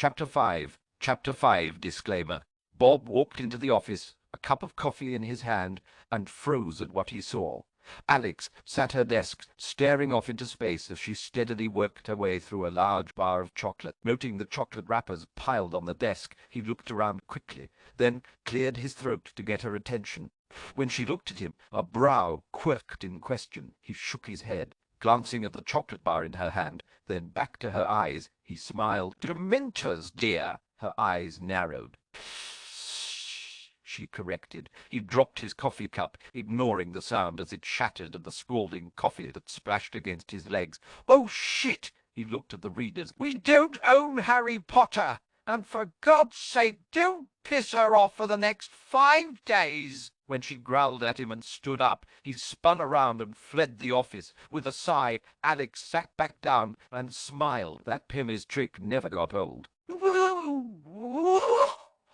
Chapter 5 Disclaimer. Bob walked into the office, a cup of coffee in his hand, and froze at what he saw. Alex sat at her desk, staring off into space as she steadily worked her way through a large bar of chocolate. Noting the chocolate wrappers piled on the desk, he looked around quickly, then cleared his throat to get her attention. When she looked at him, a brow quirked in question. He shook his head, glancing at the chocolate bar in her hand, then back to her eyes. He smiled. "Dementors, dear." Her eyes narrowed. She corrected. He dropped his coffee cup, ignoring the sound as it shattered and the scalding coffee that splashed against his legs. "Oh, shit!" He looked at the readers. "We don't own Harry Potter! And for God's sake, don't piss her off for the next 5 days!" When she growled at him and stood up, he spun around and fled the office. With a sigh, Alex sat back down and smiled. That Pimmy's trick never got old.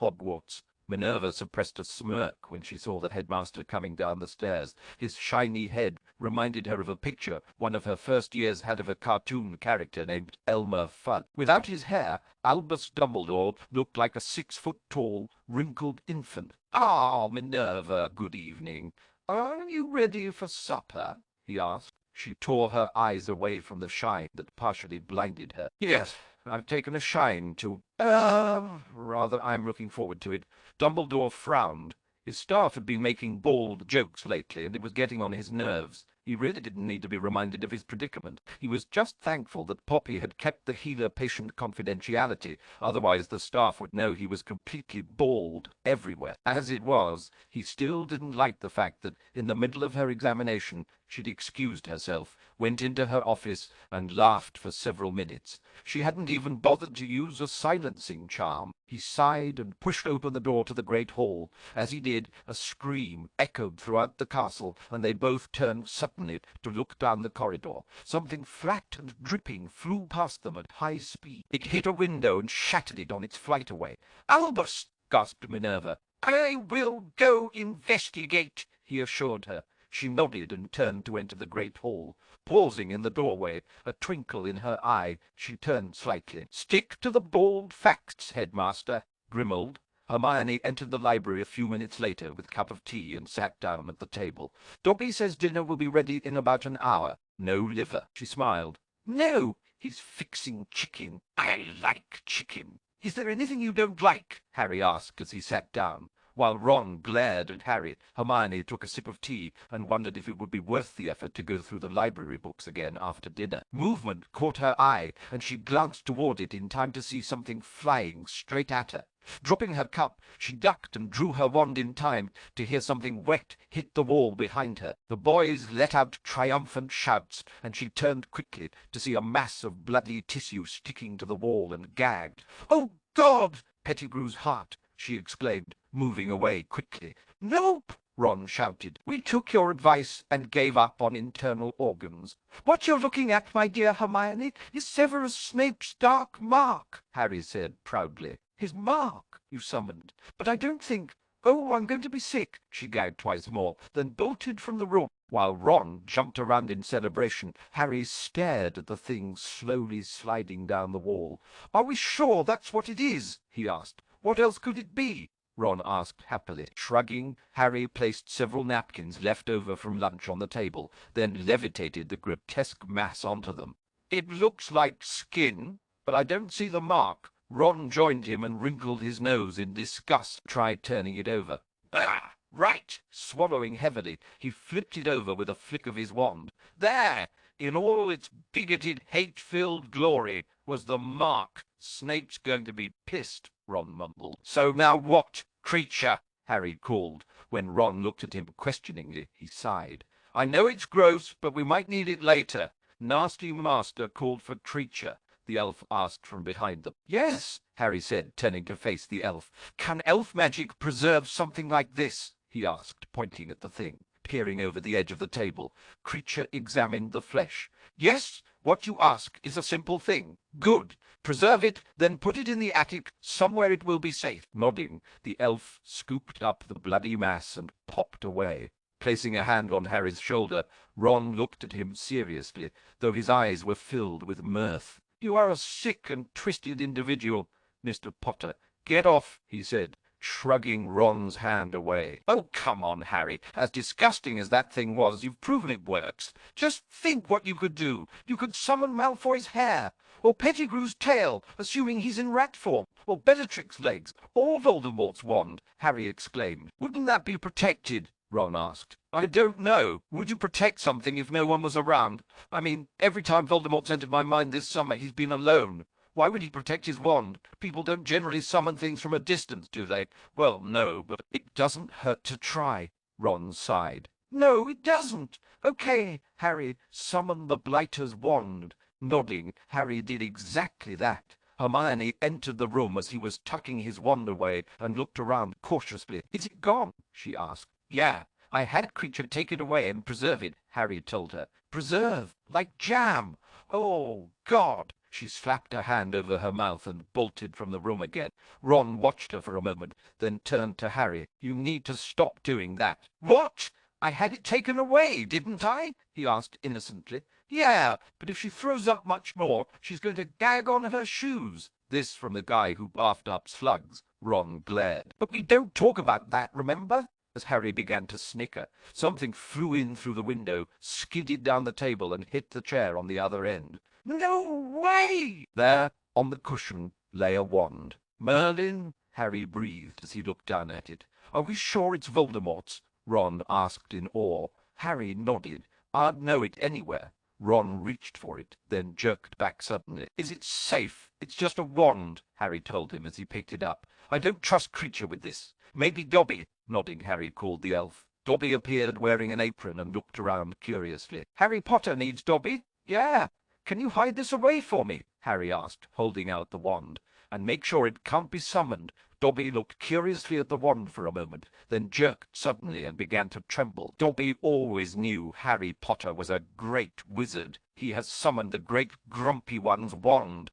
Hogwarts. Minerva suppressed a smirk when she saw the headmaster coming down the stairs. His shiny head reminded her of a picture one of her first years had of a cartoon character named Elmer Fudd. Without his hair, Albus Dumbledore looked like a 6-foot-tall, wrinkled infant. "Ah, Minerva, good evening. Are you ready for supper?" he asked. She tore her eyes away from the shine that partially blinded her. "Yes, I've taken a shine to, rather, I'm looking forward to it." Dumbledore frowned. His staff had been making bald jokes lately, and it was getting on his nerves. He really didn't need to be reminded of his predicament. He was just thankful that Poppy had kept the healer-patient confidentiality, otherwise the staff would know he was completely bald everywhere. As it was, he still didn't like the fact that, in the middle of her examination, she'd excused herself, went into her office, and laughed for several minutes. She hadn't even bothered to use a silencing charm. He sighed and pushed open the door to the great hall. As he did, a scream echoed throughout the castle, and they both turned suddenly to look down the corridor. Something flat and dripping flew past them at high speed. It hit a window and shattered it on its flight away. "Albus!" gasped Minerva. "I will go investigate," he assured her. She nodded and turned to enter the great hall. Pausing in the doorway, a twinkle in her eye, she turned slightly. "Stick to the bald facts, headmaster." Grimmauld. Hermione entered the library a few minutes later with a cup of tea and sat down at the table. "Dobby says dinner will be ready in about an hour. No liver." She smiled. "No, he's fixing chicken. I like chicken." "Is there anything you don't like?" Harry asked as he sat down. While Ron glared at Harry, Hermione took a sip of tea and wondered if it would be worth the effort to go through the library books again after dinner. Movement caught her eye, and she glanced toward it in time to see something flying straight at her. Dropping her cup, she ducked and drew her wand in time to hear something wet hit the wall behind her. The boys let out triumphant shouts, and she turned quickly to see a mass of bloody tissue sticking to the wall and gagged. "Oh, God!" Pettigrew's heart, she exclaimed, moving away quickly. "Nope!" Ron shouted. "We took your advice and gave up on internal organs." "What you're looking at, my dear Hermione, is Severus Snape's dark mark," Harry said proudly. "His mark, you summoned. But I don't think— Oh, I'm going to be sick." She gagged twice more, then bolted from the room. While Ron jumped around in celebration, Harry stared at the thing slowly sliding down the wall. "Are we sure that's what it is?" he asked. "What else could it be?" Ron asked happily. Shrugging, Harry placed several napkins left over from lunch on the table, then levitated the grotesque mass onto them. "It looks like skin, but I don't see the mark." Ron joined him and wrinkled his nose in disgust. "Tried turning it over." "Ah, right." Swallowing heavily, he flipped it over with a flick of his wand. There, in all its bigoted, hate-filled glory, was the mark. "Snape's going to be pissed," Ron mumbled. "So now what, creature?" Harry called. When Ron looked at him questioningly, he sighed. "I know it's gross, but we might need it later." "Nasty Master called for creature?" the elf asked from behind them. "Yes," Harry said, turning to face the elf. "Can elf magic preserve something like this?" he asked, pointing at the thing. Peering over the edge of the table, Creature examined the flesh. "Yes, what you ask is a simple thing. Good. Preserve it, then put it in the attic, somewhere it will be safe." Nodding, the elf scooped up the bloody mass and popped away. Placing a hand on Harry's shoulder, Ron looked at him seriously, though his eyes were filled with mirth. "You are a sick and twisted individual. Mr. Potter. Get off, he said, shrugging Ron's hand away. Oh, come on, Harry. As disgusting as that thing was, you've proven it works. Just think what you could do. You could summon Malfoy's hair, or Pettigrew's tail, assuming he's in rat form, or Bellatrix's legs, or Voldemort's wand, Harry exclaimed. Wouldn't that be protected? Ron asked. I don't know. Would you protect something if no one was around? I mean, every time Voldemort's entered my mind this summer, he's been alone. Why would he protect his wand? People don't generally summon things from a distance, do they? Well, no, but it doesn't hurt to try, Ron sighed. No, it doesn't. Okay, Harry, summon the Blighter's wand. Nodding, Harry did exactly that. Hermione entered the room as he was tucking his wand away and looked around cautiously. Is it gone? She asked. Yeah, I had Creature take it away and preserve it, Harry told her. Preserve? Like jam? Oh, God! She slapped her hand over her mouth and bolted from the room again. Ron watched her for a moment, then turned to Harry. You need to stop doing that. What? I had it taken away, didn't I? He asked innocently. Yeah, but if she throws up much more, she's going to gag on her shoes. This from the guy who bathed up slugs. Ron glared. But we don't talk about that, remember? As Harry began to snicker, something flew in through the window, skidded down the table, and hit the chair on the other end. No way! There, on the cushion, lay a wand. Merlin, Harry breathed as he looked down at it. Are we sure it's Voldemort's? Ron asked in awe. Harry nodded. I'd know it anywhere. Ron reached for it, then jerked back suddenly. Is it safe? It's just a wand, Harry told him as he picked it up. I don't trust Creature with this. Maybe Dobby, nodding, Harry called the elf. Dobby appeared wearing an apron and looked around curiously. Harry Potter needs Dobby? Yeah. Can you hide this away for me? Harry asked, holding out the wand. And make sure it can't be summoned. Dobby looked curiously at the wand for a moment, then jerked suddenly and began to tremble. Dobby always knew Harry Potter was a great wizard. He has summoned the great grumpy one's wand.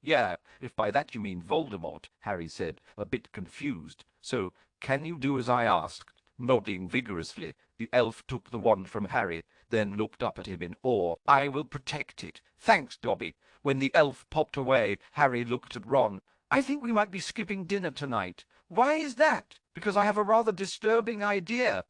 Yeah, if by that you mean Voldemort, Harry said, a bit confused. So, can you do as I asked? Nodding vigorously, the elf took the wand from Harry, then looked up at him in awe. I will protect it. Thanks, Dobby. When the elf popped away, Harry looked at Ron. I think we might be skipping dinner tonight. Why is that? Because I have a rather disturbing idea.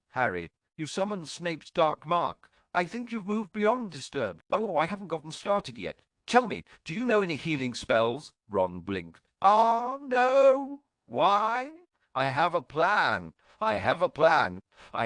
Harry, you summoned Snape's dark mark. I think you've moved beyond disturbed. Oh, I haven't gotten started yet. Tell me, do you know any healing spells? Ron blinked. No. Why? I have a plan. I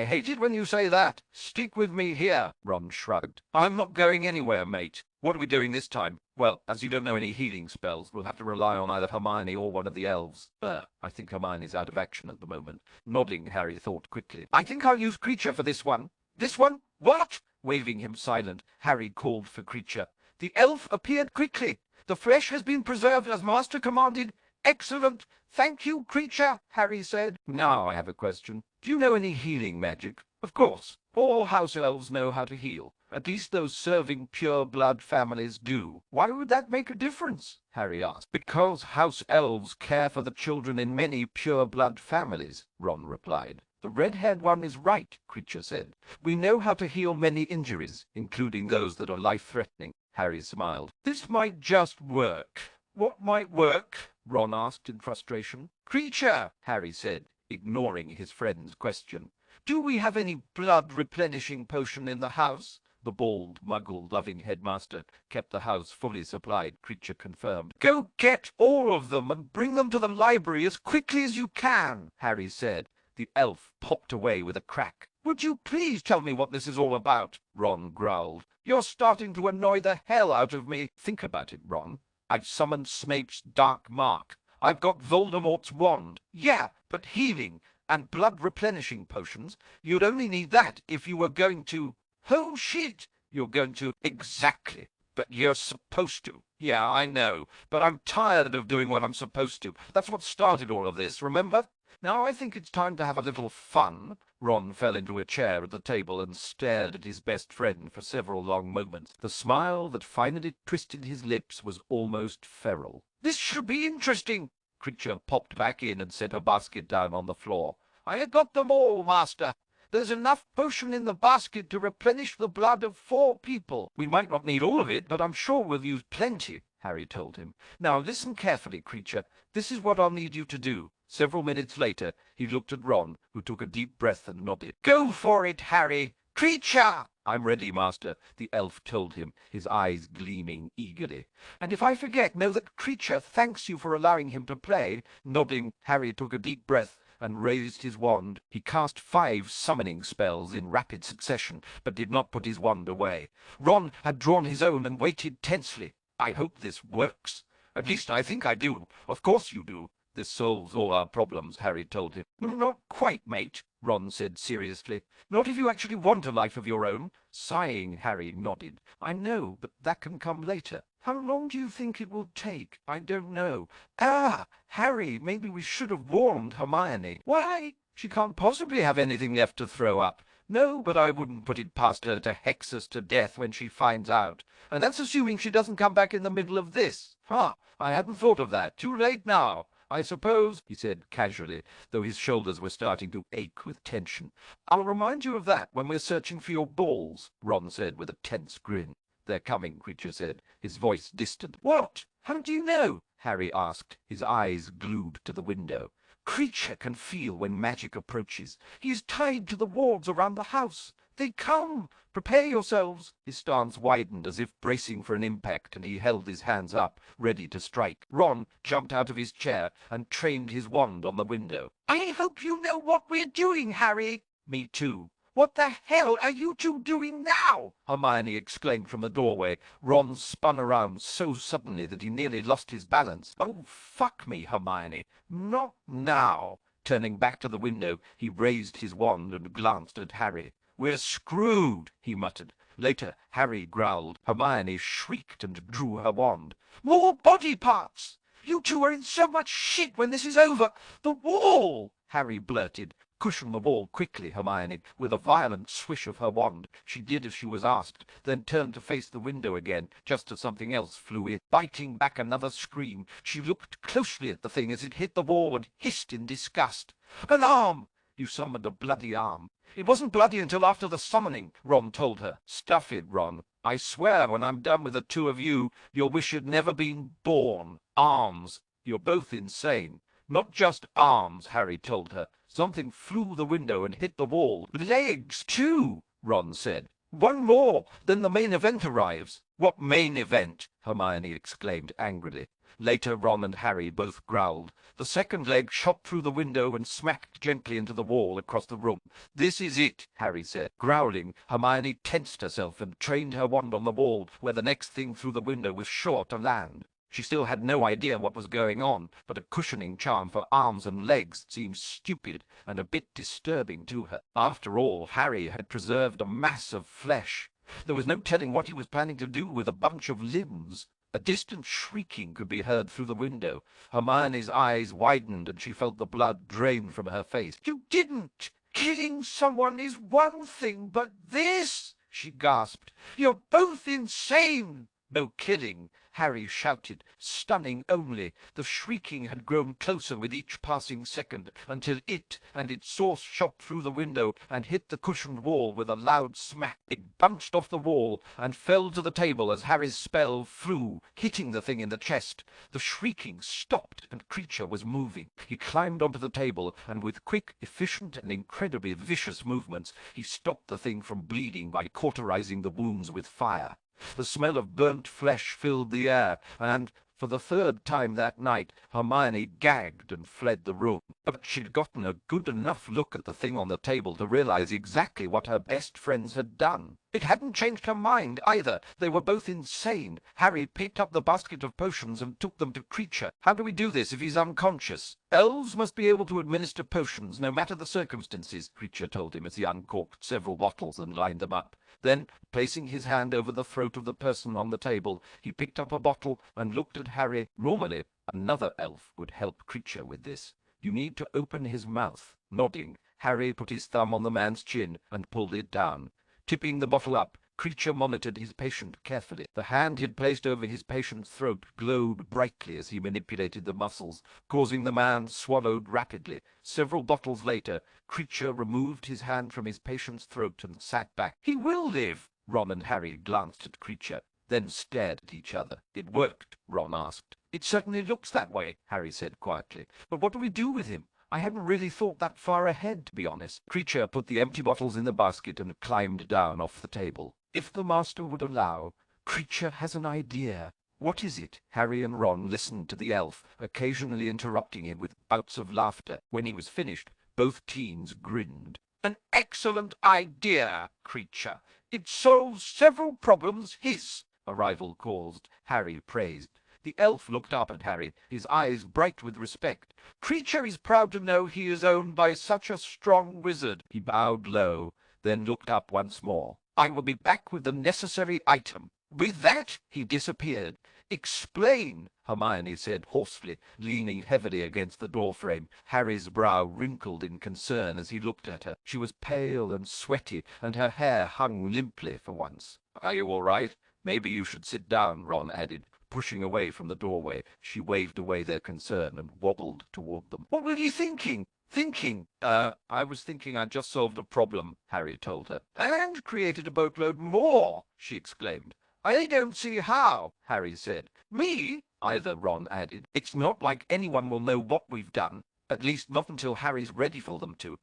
hate it when you say that. Stick with me here, Ron shrugged. I'm not going anywhere, mate. What are we doing this time? Well, as you don't know any healing spells, we'll have to rely on either Hermione or one of the elves. I think Hermione's out of action at the moment. Nodding, Harry thought quickly. I think I'll use Creature for this one. This one? What? Waving him silent, Harry called for Creature. The elf appeared quickly. The flesh has been preserved as Master commanded. Excellent. Thank you, Creature, Harry said. Now I have a question. Do you know any healing magic? Of course. All house elves know how to heal. At least those serving pure blood families do. Why would that make a difference? Harry asked. Because house elves care for the children in many pure blood families, Ron replied. The red-haired one is right, Creature said. We know how to heal many injuries, including those that are life-threatening. Harry smiled. This might just work. What might work? Ron asked in frustration. Creature, Harry said, ignoring his friend's question. Do we have any blood-replenishing potion in the house? The bald, muggle-loving headmaster kept the house fully supplied, Creature confirmed. Go get all of them and bring them to the library as quickly as you can, Harry said. The elf popped away with a crack. Would you please tell me what this is all about? Ron growled. You're starting to annoy the hell out of me. Think about it, Ron. I've summoned Snape's dark mark. I've got Voldemort's wand. Yeah, but healing and blood-replenishing potions, you'd only need that if you were going to... Oh, shit! You're going to... Exactly. But you're supposed to. Yeah, I know. But I'm tired of doing what I'm supposed to. That's what started all of this, remember? Now I think it's time to have a little fun. Ron fell into a chair at the table and stared at his best friend for several long moments. The smile that finally twisted his lips was almost feral. This should be interesting. Creature popped back in and set a basket down on the floor. I got them all, Master. There's enough potion in the basket to replenish the blood of 4 people. We might not need all of it, but I'm sure we'll use plenty, Harry told him. Now listen carefully, creature. This is what I'll need you to do. Several minutes later, he looked at Ron, who took a deep breath and nodded. Go for it, Harry! Creature! I'm ready, Master, the elf told him, his eyes gleaming eagerly. And if I forget, know that Creature thanks you for allowing him to play. Nodding, Harry took a deep breath and raised his wand. He cast 5 summoning spells in rapid succession, but did not put his wand away. Ron had drawn his own and waited tensely. I hope this works. At least I think I do. Of course you do. This solves all our problems, Harry told him. Not quite, mate, Ron said seriously. Not if you actually want a life of your own. Sighing, Harry nodded. I know, but that can come later. How long do you think it will take? I don't know. Ah, Harry, maybe we should have warned Hermione. Why? She can't possibly have anything left to throw up. No, but I wouldn't put it past her to hex us to death when she finds out. And that's assuming she doesn't come back in the middle of this. I hadn't thought of that. Too late now. I suppose, he said casually, though his shoulders were starting to ache with tension. I'll remind you of that when we're searching for your balls, Ron said with a tense grin. They're coming, Creature said, his voice distant. What? How do you know? Harry asked, his eyes glued to the window. Creature can feel when magic approaches. He is tied to the walls around the house. They come! Prepare yourselves! His stance widened as if bracing for an impact, and he held his hands up, ready to strike. Ron jumped out of his chair and trained his wand on the window. I hope you know what we're doing, Harry! Me too. What the hell are you two doing now? Hermione exclaimed from the doorway. Ron spun around so suddenly that he nearly lost his balance. Oh, fuck me, Hermione. Not now. Turning back to the window, he raised his wand and glanced at Harry. We're screwed, he muttered. Later, Harry growled. Hermione shrieked and drew her wand. More body parts! You two are in so much shit when this is over. The wall! Harry blurted. Cushion the wall quickly, Hermione. With a violent swish of her wand, she did as she was asked, then turned to face the window again, just as something else flew in. Biting back another scream, she looked closely at the thing as it hit the wall and hissed in disgust. An arm! You summoned a bloody arm. It wasn't bloody until after the summoning, Ron told her. Stuff it, Ron. I swear when I'm done with the two of you, your wish had never been born. Arms. You're both insane. Not just arms, Harry told her. Something flew the window and hit the wall. Legs, too, Ron said. One more, then the main event arrives. What main event? Hermione exclaimed angrily. Later, Ron and Harry both growled. The second leg shot through the window and smacked gently into the wall across the room. This is it, Harry said. Growling, Hermione tensed herself and trained her wand on the wall, where the next thing through the window was sure to land. She still had no idea what was going on, but a cushioning charm for arms and legs seemed stupid and a bit disturbing to her. After all, Harry had preserved a mass of flesh. There was no telling what he was planning to do with a bunch of limbs. A distant shrieking could be heard through the window. Hermione's eyes widened and she felt the blood drain from her face. You didn't! Killing someone is one thing, but this, she gasped. You're both insane! No kidding, Harry shouted, stunning only. The shrieking had grown closer with each passing second, until it and its source shot through the window and hit the cushioned wall with a loud smack. It bounced off the wall and fell to the table as Harry's spell flew, hitting the thing in the chest. The shrieking stopped and Creature was moving. He climbed onto the table, and with quick, efficient, and incredibly vicious movements, he stopped the thing from bleeding by cauterizing the wounds with fire. The smell of burnt flesh filled the air, and, for the third time that night, Hermione gagged and fled the room. But she'd gotten a good enough look at the thing on the table to realize exactly what her best friends had done. It hadn't changed her mind, either. They were both insane. Harry picked up the basket of potions and took them to Creature. How do we do this if he's unconscious? Elves must be able to administer potions, no matter the circumstances, Creature told him as he uncorked several bottles and lined them up. Then, placing his hand over the throat of the person on the table, he picked up a bottle and looked at Harry. Normally, another elf would help Creature with this. You need to open his mouth. Nodding, Harry put his thumb on the man's chin and pulled it down. Tipping the bottle up, Creature monitored his patient carefully. The hand he had placed over his patient's throat glowed brightly as he manipulated the muscles, causing the man swallowed rapidly. Several bottles later, Creature removed his hand from his patient's throat and sat back. "He will live!" Ron and Harry glanced at Creature, then stared at each other. "It worked?" Ron asked. "It certainly looks that way," Harry said quietly. "But what do we do with him? I hadn't really thought that far ahead, to be honest." Creature put the empty bottles in the basket and climbed down off the table. "If the master would allow, Creature has an idea." "What is it?" Harry and Ron listened to the elf, occasionally interrupting him with bouts of laughter. When he was finished, both teens grinned. "An excellent idea, Creature. It solves several problems. Hiss!" a rival caused. Harry praised. The elf looked up at Harry, his eyes bright with respect. "Creature is proud to know he is owned by such a strong wizard." He bowed low, then looked up once more. "I will be back with the necessary item." With that, he disappeared. "Explain," Hermione said hoarsely, leaning heavily against the doorframe. Harry's brow wrinkled in concern as he looked at her. She was pale and sweaty, and her hair hung limply for once. "Are you all right? Maybe you should sit down," Ron added, pushing away from the doorway. She waved away their concern and wobbled toward them. "What were you thinking?" "Thinking? I was thinking I'd just solved a problem," Harry told her. "And created a boatload more," she exclaimed. "I don't see how," Harry said. "Me?" either, Ron added. "It's not like anyone will know what we've done, at least not until Harry's ready for them to."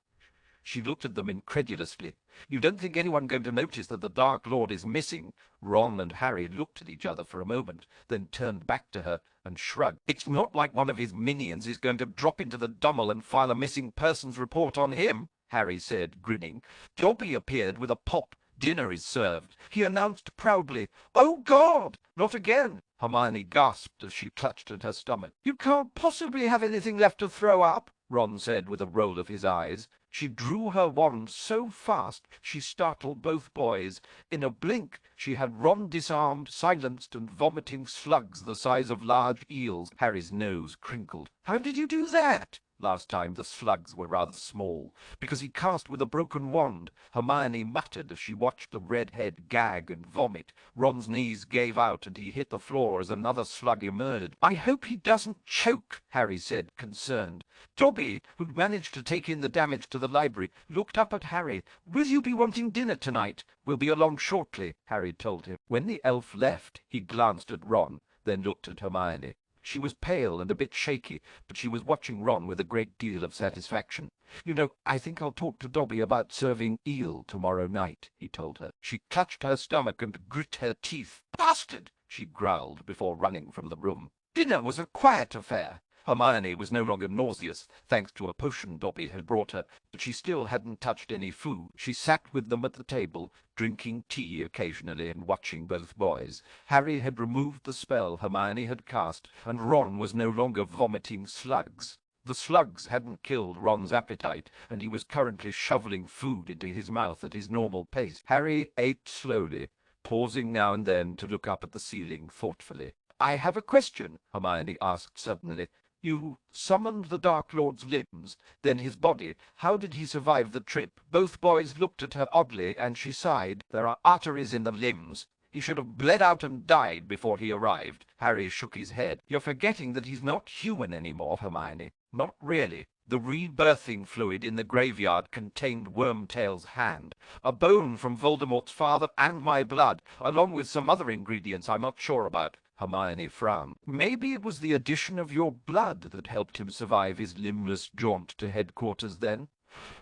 She looked at them incredulously. "You don't think anyone going to notice that the Dark Lord is missing?" Ron and Harry looked at each other for a moment, then turned back to her and shrugged. "It's not like one of his minions is going to drop into the Dummel and file a missing persons report on him," Harry said, grinning. "Dobby appeared with a pop. 'Dinner is served,' he announced proudly. 'Oh, God, not again!'" Hermione gasped as she clutched at her stomach. "You can't possibly have anything left to throw up," Ron said with a roll of his eyes. She drew her wand so fast she startled both boys. In a blink she had Ron disarmed, silenced, and vomiting slugs the size of large eels. Harry's nose crinkled. "How did you do that?" Last time the slugs were rather small, because he cast with a broken wand. Hermione muttered as she watched the red head gag and vomit. Ron's knees gave out and he hit the floor as another slug emerged. "I hope he doesn't choke," Harry said, concerned. Dobby, who'd managed to take in the damage to the library, looked up at Harry. "Will you be wanting dinner tonight?" "We'll be along shortly," Harry told him. When the elf left, he glanced at Ron, then looked at Hermione. She was pale and a bit shaky, but she was watching Ron with a great deal of satisfaction. "You know, I think I'll talk to Dobby about serving eel tomorrow night," he told her. She clutched her stomach and grit her teeth. "Bastard!" she growled before running from the room. Dinner was a quiet affair. Hermione was no longer nauseous, thanks to a potion Dobby had brought her, but she still hadn't touched any food. She sat with them at the table, drinking tea occasionally and watching both boys. Harry had removed the spell Hermione had cast, and Ron was no longer vomiting slugs. The slugs hadn't killed Ron's appetite, and he was currently shoveling food into his mouth at his normal pace. Harry ate slowly, pausing now and then to look up at the ceiling thoughtfully. "I have a question," Hermione asked suddenly. "You summoned the Dark Lord's limbs, then his body. How did he survive the trip?" Both boys looked at her oddly, and she sighed. "There are arteries in the limbs. He should have bled out and died before he arrived." Harry shook his head. "You're forgetting that he's not human anymore, Hermione. Not really. The rebirthing fluid in the graveyard contained Wormtail's hand, a bone from Voldemort's father, and my blood, along with some other ingredients I'm not sure about." Hermione frowned. "Maybe it was the addition of your blood that helped him survive his limbless jaunt to headquarters then."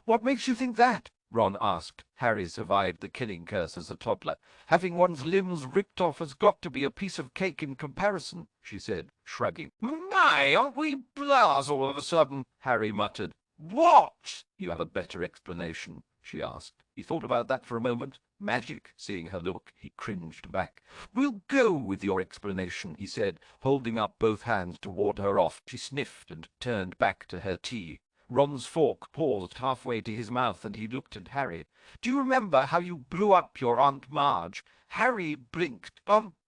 "What makes you think that?" Ron asked. "Harry survived the killing curse as a toddler. Having one's limbs ripped off has got to be a piece of cake in comparison," she said, shrugging. "My, aren't we blahs all of a sudden?" Harry muttered. "What?" "You have a better explanation?" she asked. He thought about that for a moment. Magic. Seeing her look, he cringed back. "We'll go with your explanation," he said, holding up both hands to ward her off. She sniffed and turned back to her tea. Ron's fork paused halfway to his mouth, and he looked at Harry. "Do you remember how you blew up your Aunt Marge?" Harry blinked.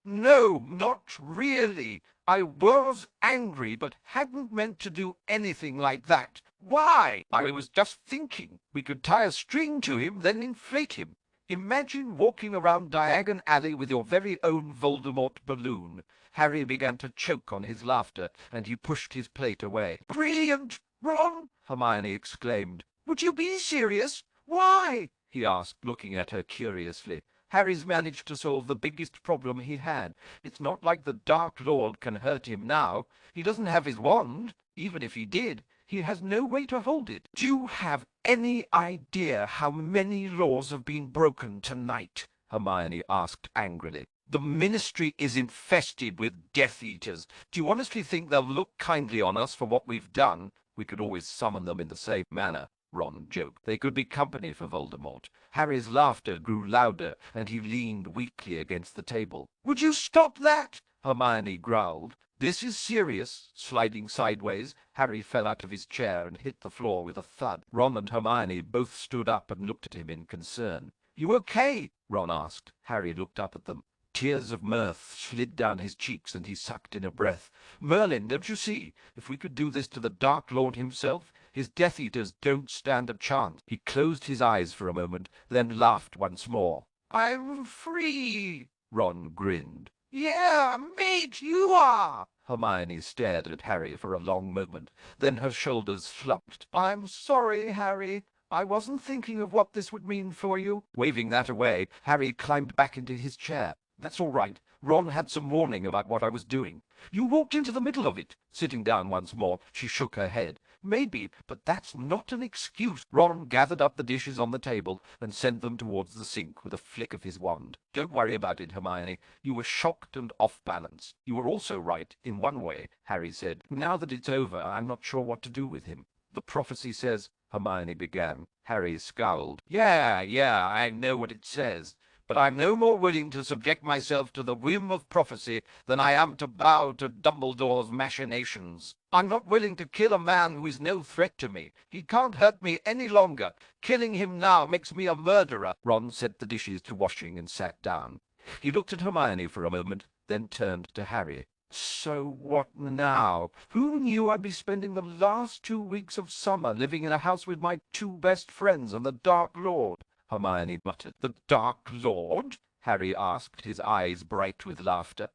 No, not really. I was angry, but hadn't meant to do anything like that." "Why?" "I was just thinking. We could tie a string to him, then inflate him." Imagine walking around Diagon Alley with your very own Voldemort balloon. Harry began to choke on his laughter, and he pushed his plate away. Brilliant, Ron! Hermione exclaimed. Would you be serious? Why? He asked, looking at her curiously. Harry's managed to solve the biggest problem he had. It's not like the Dark Lord can hurt him now. He doesn't have his wand. Even if he did, he has no way to hold it. Do you have any idea how many laws have been broken tonight? Hermione asked angrily. The Ministry is infested with Death Eaters. Do you honestly think they'll look kindly on us for what we've done? We could always summon them in the same manner, Ron joked. They could be company for Voldemort. Harry's laughter grew louder, and he leaned weakly against the table. Would you stop that? Hermione growled. This is serious. Sliding sideways, Harry fell out of his chair and hit the floor with a thud. Ron and Hermione both stood up and looked at him in concern. You okay? Ron asked. Harry looked up at them. Tears of mirth slid down his cheeks, and he sucked in a breath. Merlin, don't you see? If we could do this to the Dark Lord himself, his Death Eaters don't stand a chance. He closed his eyes for a moment, then laughed once more. I'm free, Ron grinned. Yeah, mate, you are. Hermione stared at Harry for a long moment. Then her shoulders slumped. I'm sorry, Harry. I wasn't thinking of what this would mean for you. Waving that away, Harry climbed back into his chair. That's all right. Ron had some warning about what I was doing. You walked into the middle of it. Sitting down once more, she shook her head. Maybe, but that's not an excuse. Ron gathered up the dishes on the table and sent them towards the sink with a flick of his wand. Don't worry about it, Hermione. You were shocked and off balance. You were also right, in one way, Harry said. Now that it's over, I'm not sure what to do with him. The prophecy says, Hermione began. Harry scowled. Yeah, I know what it says. But I'm no more willing to subject myself to the whim of prophecy than I am to bow to Dumbledore's machinations. I'm not willing to kill a man who is no threat to me. He can't hurt me any longer. Killing him now makes me a murderer. Ron set the dishes to washing and sat down. He looked at Hermione for a moment, then turned to Harry. So what now? Who knew I'd be spending the last 2 weeks of summer living in a house with my 2 best friends and the Dark Lord? Hermione muttered. The Dark Lord? Harry asked, his eyes bright with laughter.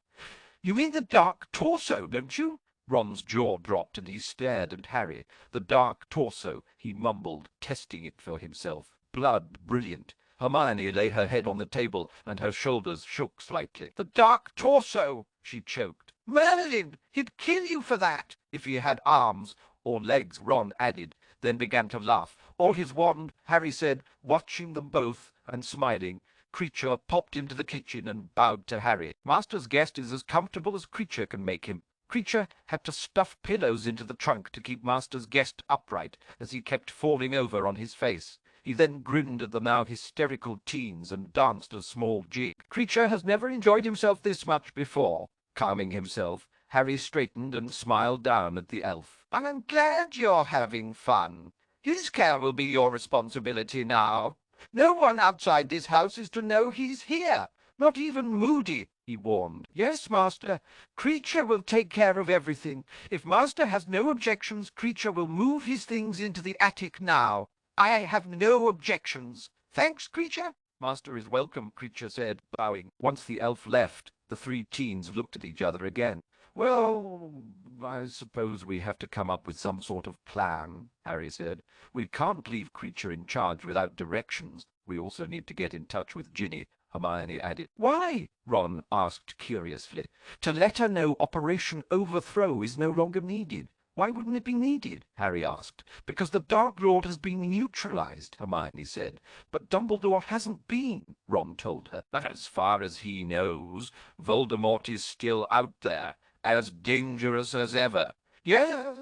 You mean the Dark Torso, don't you? Ron's jaw dropped, and he stared at Harry. The Dark Torso, he mumbled, testing it for himself. Blood brilliant. Hermione lay her head on the table, and her shoulders shook slightly. The Dark Torso, she choked. Merlin, he'd kill you for that. If he had arms, or legs, Ron added, then began to laugh. Or his wand, Harry said, watching them both and smiling. Creature popped into the kitchen and bowed to Harry. Master's guest is as comfortable as Creature can make him. Creature had to stuff pillows into the trunk to keep Master's guest upright, as he kept falling over on his face. He then grinned at the now hysterical teens and danced a small jig. Creature has never enjoyed himself this much before. Calming himself, Harry straightened and smiled down at the elf. I'm glad you're having fun. His care will be your responsibility now. No one outside this house is to know he's here. Not even Moody, he warned. Yes, Master. Creature will take care of everything. If Master has no objections, Creature will move his things into the attic now. I have no objections. Thanks, Creature. Master is welcome, Creature said, bowing. Once the elf left, the 3 teens looked at each other again. Well, I suppose we have to come up with some sort of plan, Harry said. We can't leave Creature in charge without directions. We also need to get in touch with Ginny, Hermione added. Why? Ron asked curiously. To let her know Operation Overthrow is no longer needed. Why wouldn't it be needed? Harry asked. Because the Dark Lord has been neutralized, Hermione said. But Dumbledore hasn't been, Ron told her. As far as he knows, Voldemort is still out there, as dangerous as ever. Yeah,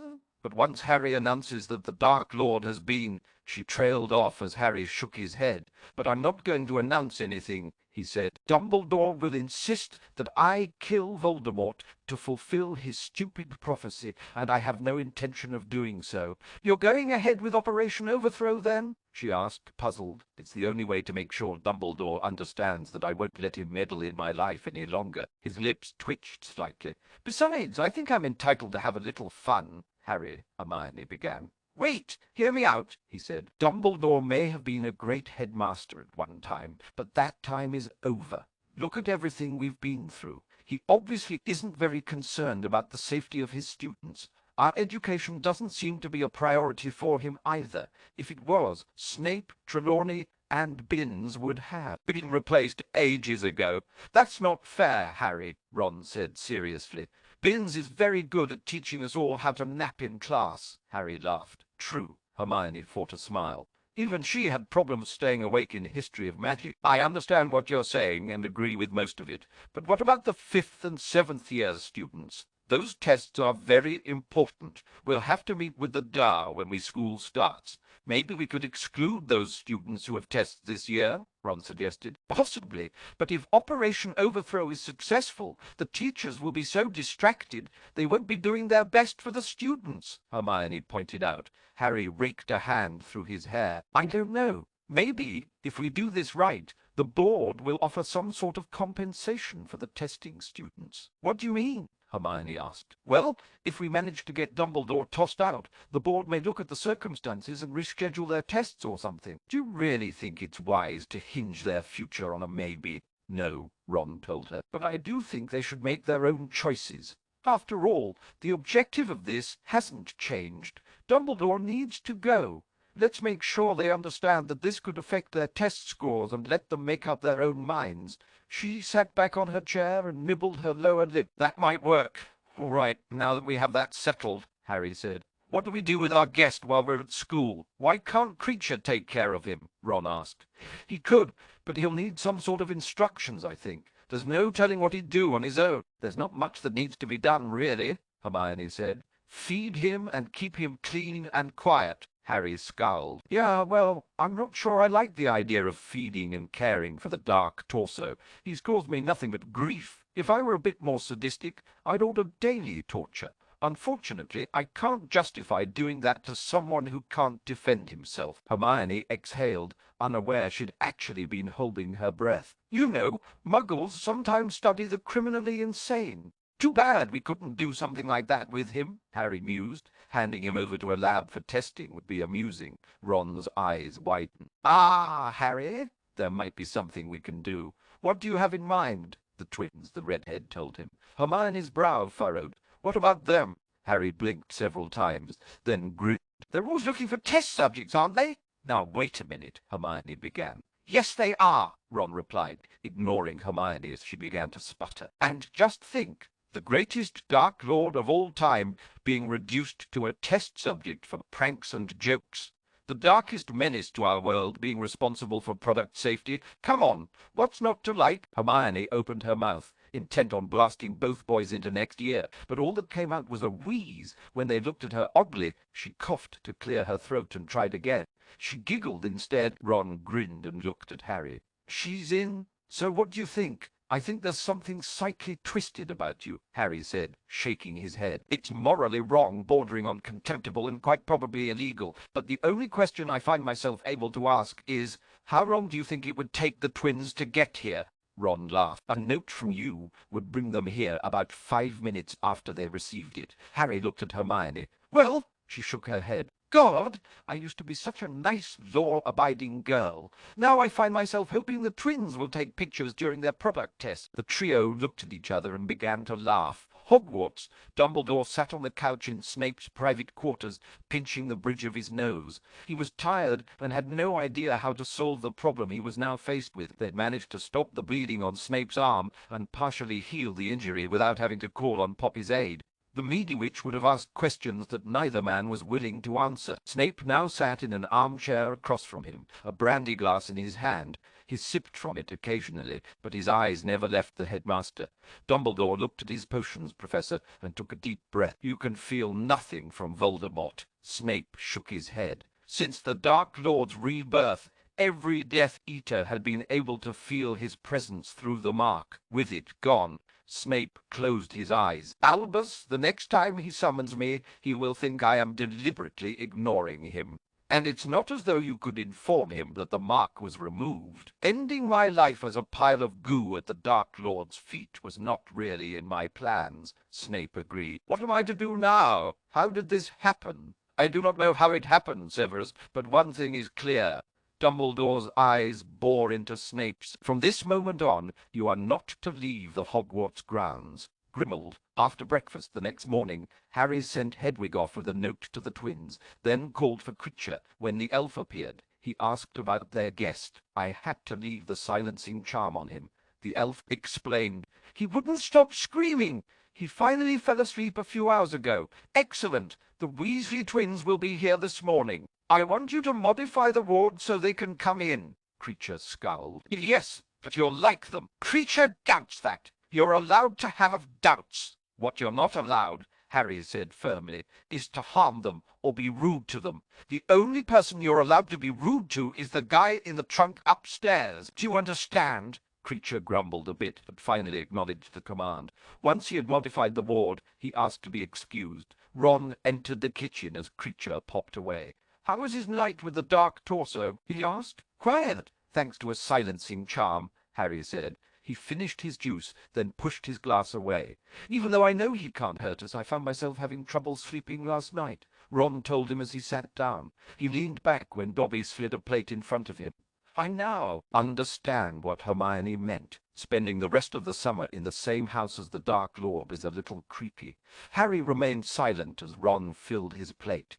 but once Harry announces that the Dark Lord has been... She trailed off as Harry shook his head. But I'm not going to announce anything, he said. Dumbledore will insist that I kill Voldemort to fulfill his stupid prophecy, and I have no intention of doing so. You're going ahead with Operation Overthrow, then? She asked, puzzled. It's the only way to make sure Dumbledore understands that I won't let him meddle in my life any longer. His lips twitched slightly. Besides, I think I'm entitled to have a little fun, Hermione began. Wait, hear me out, he said. Dumbledore may have been a great headmaster at one time, but that time is over. Look at everything we've been through. He obviously isn't very concerned about the safety of his students. Our education doesn't seem to be a priority for him either. If it was, Snape, Trelawney, and Binns would have been replaced ages ago. That's not fair, Harry, Ron said seriously. Binns is very good at teaching us all how to nap in class. Harry laughed. True. Hermione fought a smile. Even she had problems staying awake in history of magic. I understand what you're saying and agree with most of it. But what about the 5th and 7th year students? Those tests are very important. We'll have to meet with the DAR when school starts. Maybe we could exclude those students who have tests this year, Ron suggested. Possibly, but if Operation Overthrow is successful, the teachers will be so distracted they won't be doing their best for the students, Hermione pointed out. Harry raked a hand through his hair. I don't know. Maybe, if we do this right, the board will offer some sort of compensation for the testing students. What do you mean? Hermione asked. Well, if we manage to get Dumbledore tossed out, the board may look at the circumstances and reschedule their tests or something. Do you really think it's wise to hinge their future on a maybe? No, Ron told her, but I do think they should make their own choices. After all, the objective of this hasn't changed. Dumbledore needs to go. Let's make sure they understand that this could affect their test scores and let them make up their own minds. She sat back on her chair and nibbled her lower lip. That might work. All right, now that we have that settled, Harry said. What do we do with our guest while we're at school? Why can't Creature take care of him? Ron asked. He could, but he'll need some sort of instructions, I think. There's no telling what he'd do on his own. There's not much that needs to be done, really, Hermione said. Feed him and keep him clean and quiet. Harry scowled. Yeah, well, I'm not sure I like the idea of feeding and caring for the Dark Torso. He's caused me nothing but grief. If I were a bit more sadistic, I'd order daily torture. Unfortunately, I can't justify doing that to someone who can't defend himself. Hermione exhaled, unaware she'd actually been holding her breath. You know, Muggles sometimes study the criminally insane. Too bad we couldn't do something like that with him, Harry mused. Handing him over to a lab for testing would be amusing. Ron's eyes widened. Ah, Harry, there might be something we can do. What do you have in mind? The twins, the redhead told him. Hermione's brow furrowed. What about them? Harry blinked several times, then grinned. They're always looking for test subjects, aren't they? Now, wait a minute, Hermione began. Yes, they are, Ron replied, ignoring Hermione as she began to sputter. And just think, the greatest Dark Lord of all time being reduced to a test subject for pranks and jokes. The darkest menace to our world being responsible for product safety. Come on, what's not to like? Hermione opened her mouth, intent on blasting both boys into next year, but all that came out was a wheeze. When they looked at her oddly, she coughed to clear her throat and tried again. She giggled instead. Ron grinned and looked at Harry. She's in. So what do you think? I think there's something slightly twisted about you, Harry said, shaking his head. It's morally wrong, bordering on contemptible and quite probably illegal. But the only question I find myself able to ask is, how long do you think it would take the twins to get here? Ron laughed. A note from you would bring them here about 5 minutes after they received it. Harry looked at Hermione. Well, she shook her head. God, I used to be such a nice, law-abiding girl. Now I find myself hoping the twins will take pictures during their product test. The trio looked at each other and began to laugh. Hogwarts. Dumbledore sat on the couch in Snape's private quarters, pinching the bridge of his nose. He was tired and had no idea how to solve the problem he was now faced with. They'd managed to stop the bleeding on Snape's arm and partially heal the injury without having to call on Poppy's aid. The Mediwitch would have asked questions that neither man was willing to answer. Snape now sat in an armchair across from him, a brandy glass in his hand. He sipped from it occasionally, but his eyes never left the headmaster. Dumbledore looked at his potions, Professor, and took a deep breath. You can feel nothing from Voldemort. Snape shook his head. Since the Dark Lord's rebirth, every Death Eater had been able to feel his presence through the mark. With it gone, Snape closed his eyes. Albus, the next time he summons me, he will think I am deliberately ignoring him. And it's not as though you could inform him that the mark was removed. Ending my life as a pile of goo at the Dark Lord's feet was not really in my plans, Snape agreed. What am I to do now? How did this happen? I do not know how it happened, Severus, but one thing is clear. Dumbledore's eyes bore into Snape's. From this moment on, you are not to leave the Hogwarts grounds. Grimmauld. After breakfast the next morning, Harry sent Hedwig off with a note to the twins, then called for Critcher. When the elf appeared, he asked about their guest. I had to leave the silencing charm on him. The elf explained. He wouldn't stop screaming. He finally fell asleep a few hours ago. Excellent. The Weasley twins will be here this morning. I want you to modify the ward so they can come in. Critcher scowled. Yes, but you're like them. Critcher doubts that. You're allowed to have doubts. What you're not allowed, Harry said firmly, is to harm them or be rude to them. The only person you're allowed to be rude to is the guy in the trunk upstairs. Do you understand? Critcher grumbled a bit, but finally acknowledged the command. Once he had modified the ward, he asked to be excused. Ron entered the kitchen as Critcher popped away. How was his night with the dark torso? He asked. Quiet, thanks to a silencing charm, Harry said. He finished his juice, then pushed his glass away. Even though I know he can't hurt us, I found myself having trouble sleeping last night, Ron told him as he sat down. He leaned back when Dobby slid a plate in front of him. I now understand what Hermione meant. Spending the rest of the summer in the same house as the Dark Lord is a little creepy. Harry remained silent as Ron filled his plate.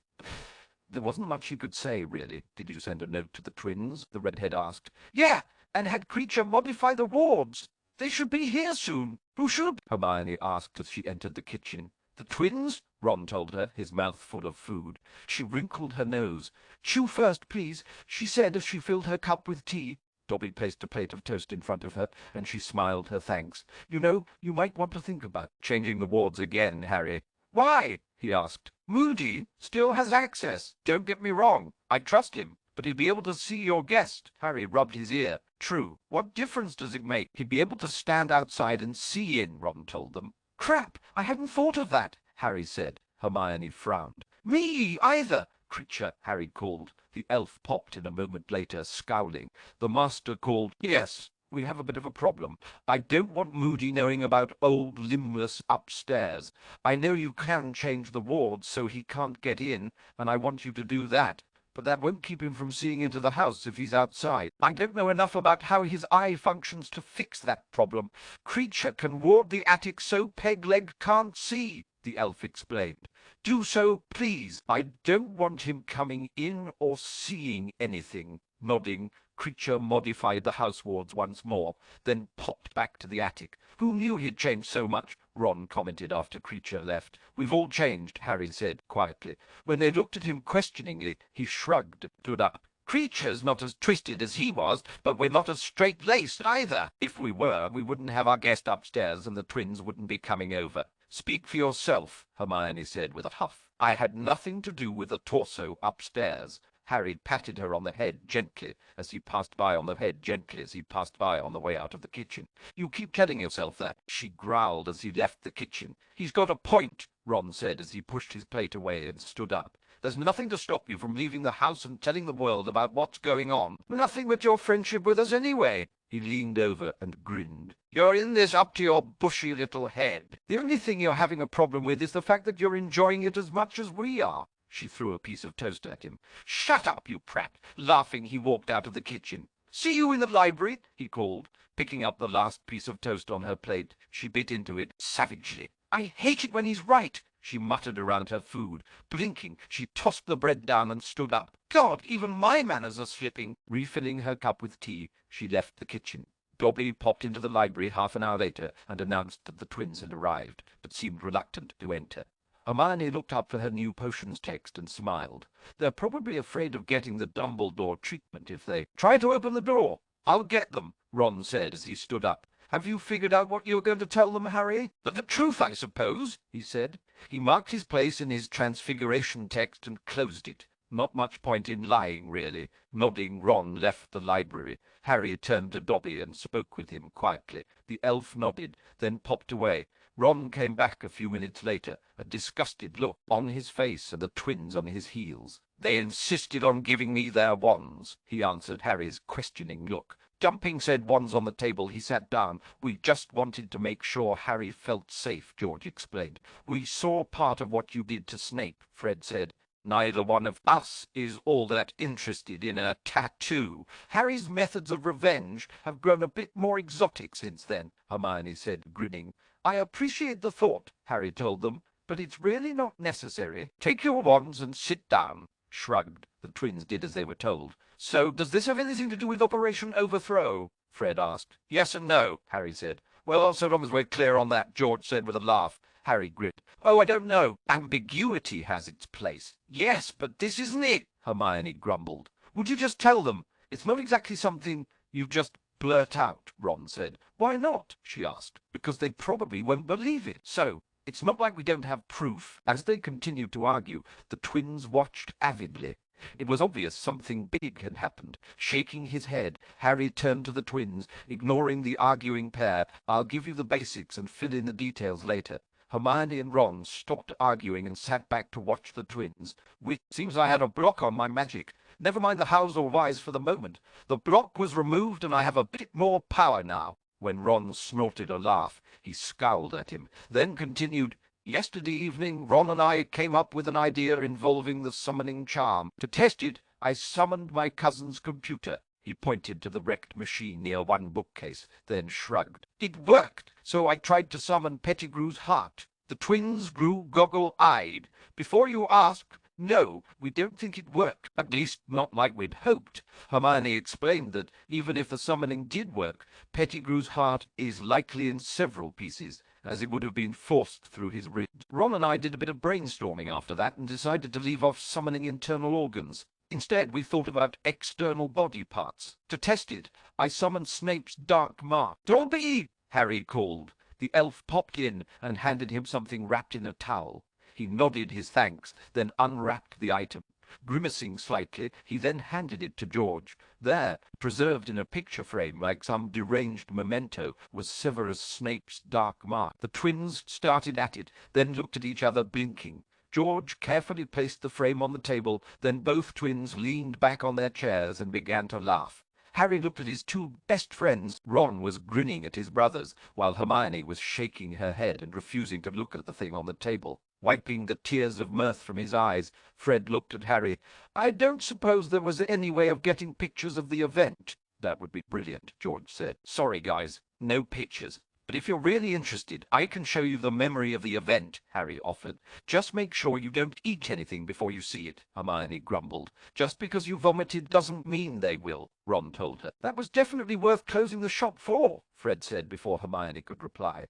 There wasn't much he could say, really. Did you send a note to the twins? The redhead asked. Yeah, and had Critcher modify the wards. They should be here soon. Who should? Hermione asked as she entered the kitchen. The twins? Ron told her, his mouth full of food. She wrinkled her nose. Chew first, please, she said as she filled her cup with tea. Dobby placed a plate of toast in front of her, and she smiled her thanks. You know, you might want to think about changing the wards again, Harry. Why? He asked. Moody still has access. Don't get me wrong. I trust him, but he'd be able to see your guest. Harry rubbed his ear. True. What difference does it make? He'd be able to stand outside and see in, Ron told them. Crap! I hadn't thought of that, Harry said. Hermione frowned. Me either, Critcher, Harry called. The elf popped in a moment later, scowling. The master called. Yes, we have a bit of a problem. I don't want Moody knowing about old Limbless upstairs. I know you can change the wards so he can't get in, and I want you to do that. But that won't keep him from seeing into the house if he's outside. I don't know enough about how his eye functions to fix that problem. Critcher can ward the attic so Peg-Leg can't see, the elf explained. Do so, please. I don't want him coming in or seeing anything. Nodding, Critcher modified the house wards once more, then popped back to the attic. Who knew he'd changed so much? Ron commented after Critcher left. We've all changed, Harry said quietly. When they looked at him questioningly, he shrugged, stood up. Critcher's not as twisted as he was, but we're not as straight-laced either. If we were, we wouldn't have our guest upstairs and the twins wouldn't be coming over. Speak for yourself, Hermione said with a huff. I had nothing to do with the torso upstairs. Harry patted her on the head gently as he passed by on the way out of the kitchen. You keep telling yourself that, she growled as he left the kitchen. He's got a point, Ron said as he pushed his plate away and stood up. There's nothing to stop you from leaving the house and telling the world about what's going on. Nothing but your friendship with us anyway. He leaned over and grinned. You're in this up to your bushy little head. The only thing you're having a problem with is the fact that you're enjoying it as much as we are. She threw a piece of toast at him. Shut up, you prat! Laughing, he walked out of the kitchen. See you in the library, he called. Picking up the last piece of toast on her plate, she bit into it savagely. I hate it when he's right, she muttered around her food. Blinking, she tossed the bread down and stood up. God, even my manners are slipping. Refilling her cup with tea, she left the kitchen. Dobby popped into the library half an hour later and announced that the twins had arrived, but seemed reluctant to enter. Hermione looked up for her new potions text and smiled. They're probably afraid of getting the Dumbledore treatment if they try to open the door. I'll get them, Ron said as he stood up. Have you figured out what you were going to tell them, Harry? The truth, I suppose, he said. He marked his place in his transfiguration text and closed it. Not much point in lying, really. Nodding, Ron left the library. Harry turned to Dobby and spoke with him quietly. The elf nodded, then popped away. Ron came back a few minutes later, a disgusted look on his face and the twins on his heels. They insisted on giving me their wands, he answered Harry's questioning look. Dumping said wands on the table, he sat down. We just wanted to make sure Harry felt safe, George explained. We saw part of what you did to Snape, Fred said. Neither one of us is all that interested in a tattoo. Harry's methods of revenge have grown a bit more exotic since then, Hermione said, grinning. I appreciate the thought, Harry told them, but it's really not necessary. Take your wands and sit down. Shrugged. The twins did as they were told. So, does this have anything to do with Operation Overthrow? Fred asked. Yes and no, Harry said. Well, so long as we're clear on that, George said with a laugh. Harry grinned. Oh, I don't know. Ambiguity has its place. Yes, but this isn't it, Hermione grumbled. Would you just tell them? It's not exactly something you just blurt out, Ron said. Why not? She asked. Because they probably won't believe it. So, it's not like we don't have proof. As they continued to argue, the twins watched avidly. It was obvious something big had happened. Shaking his head, Harry turned to the twins, ignoring the arguing pair. I'll give you the basics and fill in the details later. Hermione and Ron stopped arguing and sat back to watch the twins. Which seems I had a block on my magic. Never mind the hows or whys for the moment. The block was removed and I have a bit more power now. When Ron snorted a laugh, he scowled at him, then continued, Yesterday evening, Ron and I came up with an idea involving the summoning charm. To test it, I summoned my cousin's computer. He pointed to the wrecked machine near one bookcase, then shrugged. It worked, so I tried to summon Pettigrew's heart. The twins grew goggle-eyed. Before you ask, no, we don't think it worked, at least not like we'd hoped. Hermione explained that even if the summoning did work, Pettigrew's heart is likely in several pieces, as it would have been forced through his ribs. Ron and I did a bit of brainstorming after that and decided to leave off summoning internal organs. Instead, we thought about external body parts. To test it, I summoned Snape's dark mark. Dobby! Harry called. The elf popped in and handed him something wrapped in a towel. He nodded his thanks, then unwrapped the item. Grimacing slightly, he then handed it to George. There, preserved in a picture frame like some deranged memento, was Severus Snape's dark mark. The twins started at it, then looked at each other, blinking. George carefully placed the frame on the table, then both twins leaned back on their chairs and began to laugh. Harry looked at his two best friends. Ron was grinning at his brothers, while Hermione was shaking her head and refusing to look at the thing on the table. Wiping the tears of mirth from his eyes, Fred looked at Harry. I don't suppose there was any way of getting pictures of the event. That would be brilliant, George said. Sorry, guys, no pictures. But if you're really interested, I can show you the memory of the event, Harry offered. Just make sure you don't eat anything before you see it, Hermione grumbled. Just because you vomited doesn't mean they will, Ron told her. That was definitely worth closing the shop for, Fred said before Hermione could reply.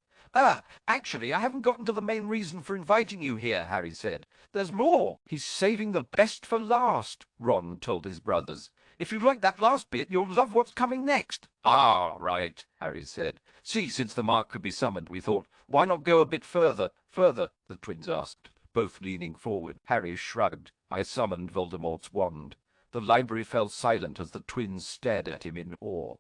Actually, I haven't gotten to the main reason for inviting you here, Harry said. There's more. He's saving the best for last, Ron told his brothers. If you like that last bit, you'll love what's coming next. Ah, right, Harry said. See, since the mark could be summoned, we thought, why not go a bit further? Further, the twins asked, both leaning forward. Harry shrugged. I summoned Voldemort's wand. The library fell silent as the twins stared at him in awe.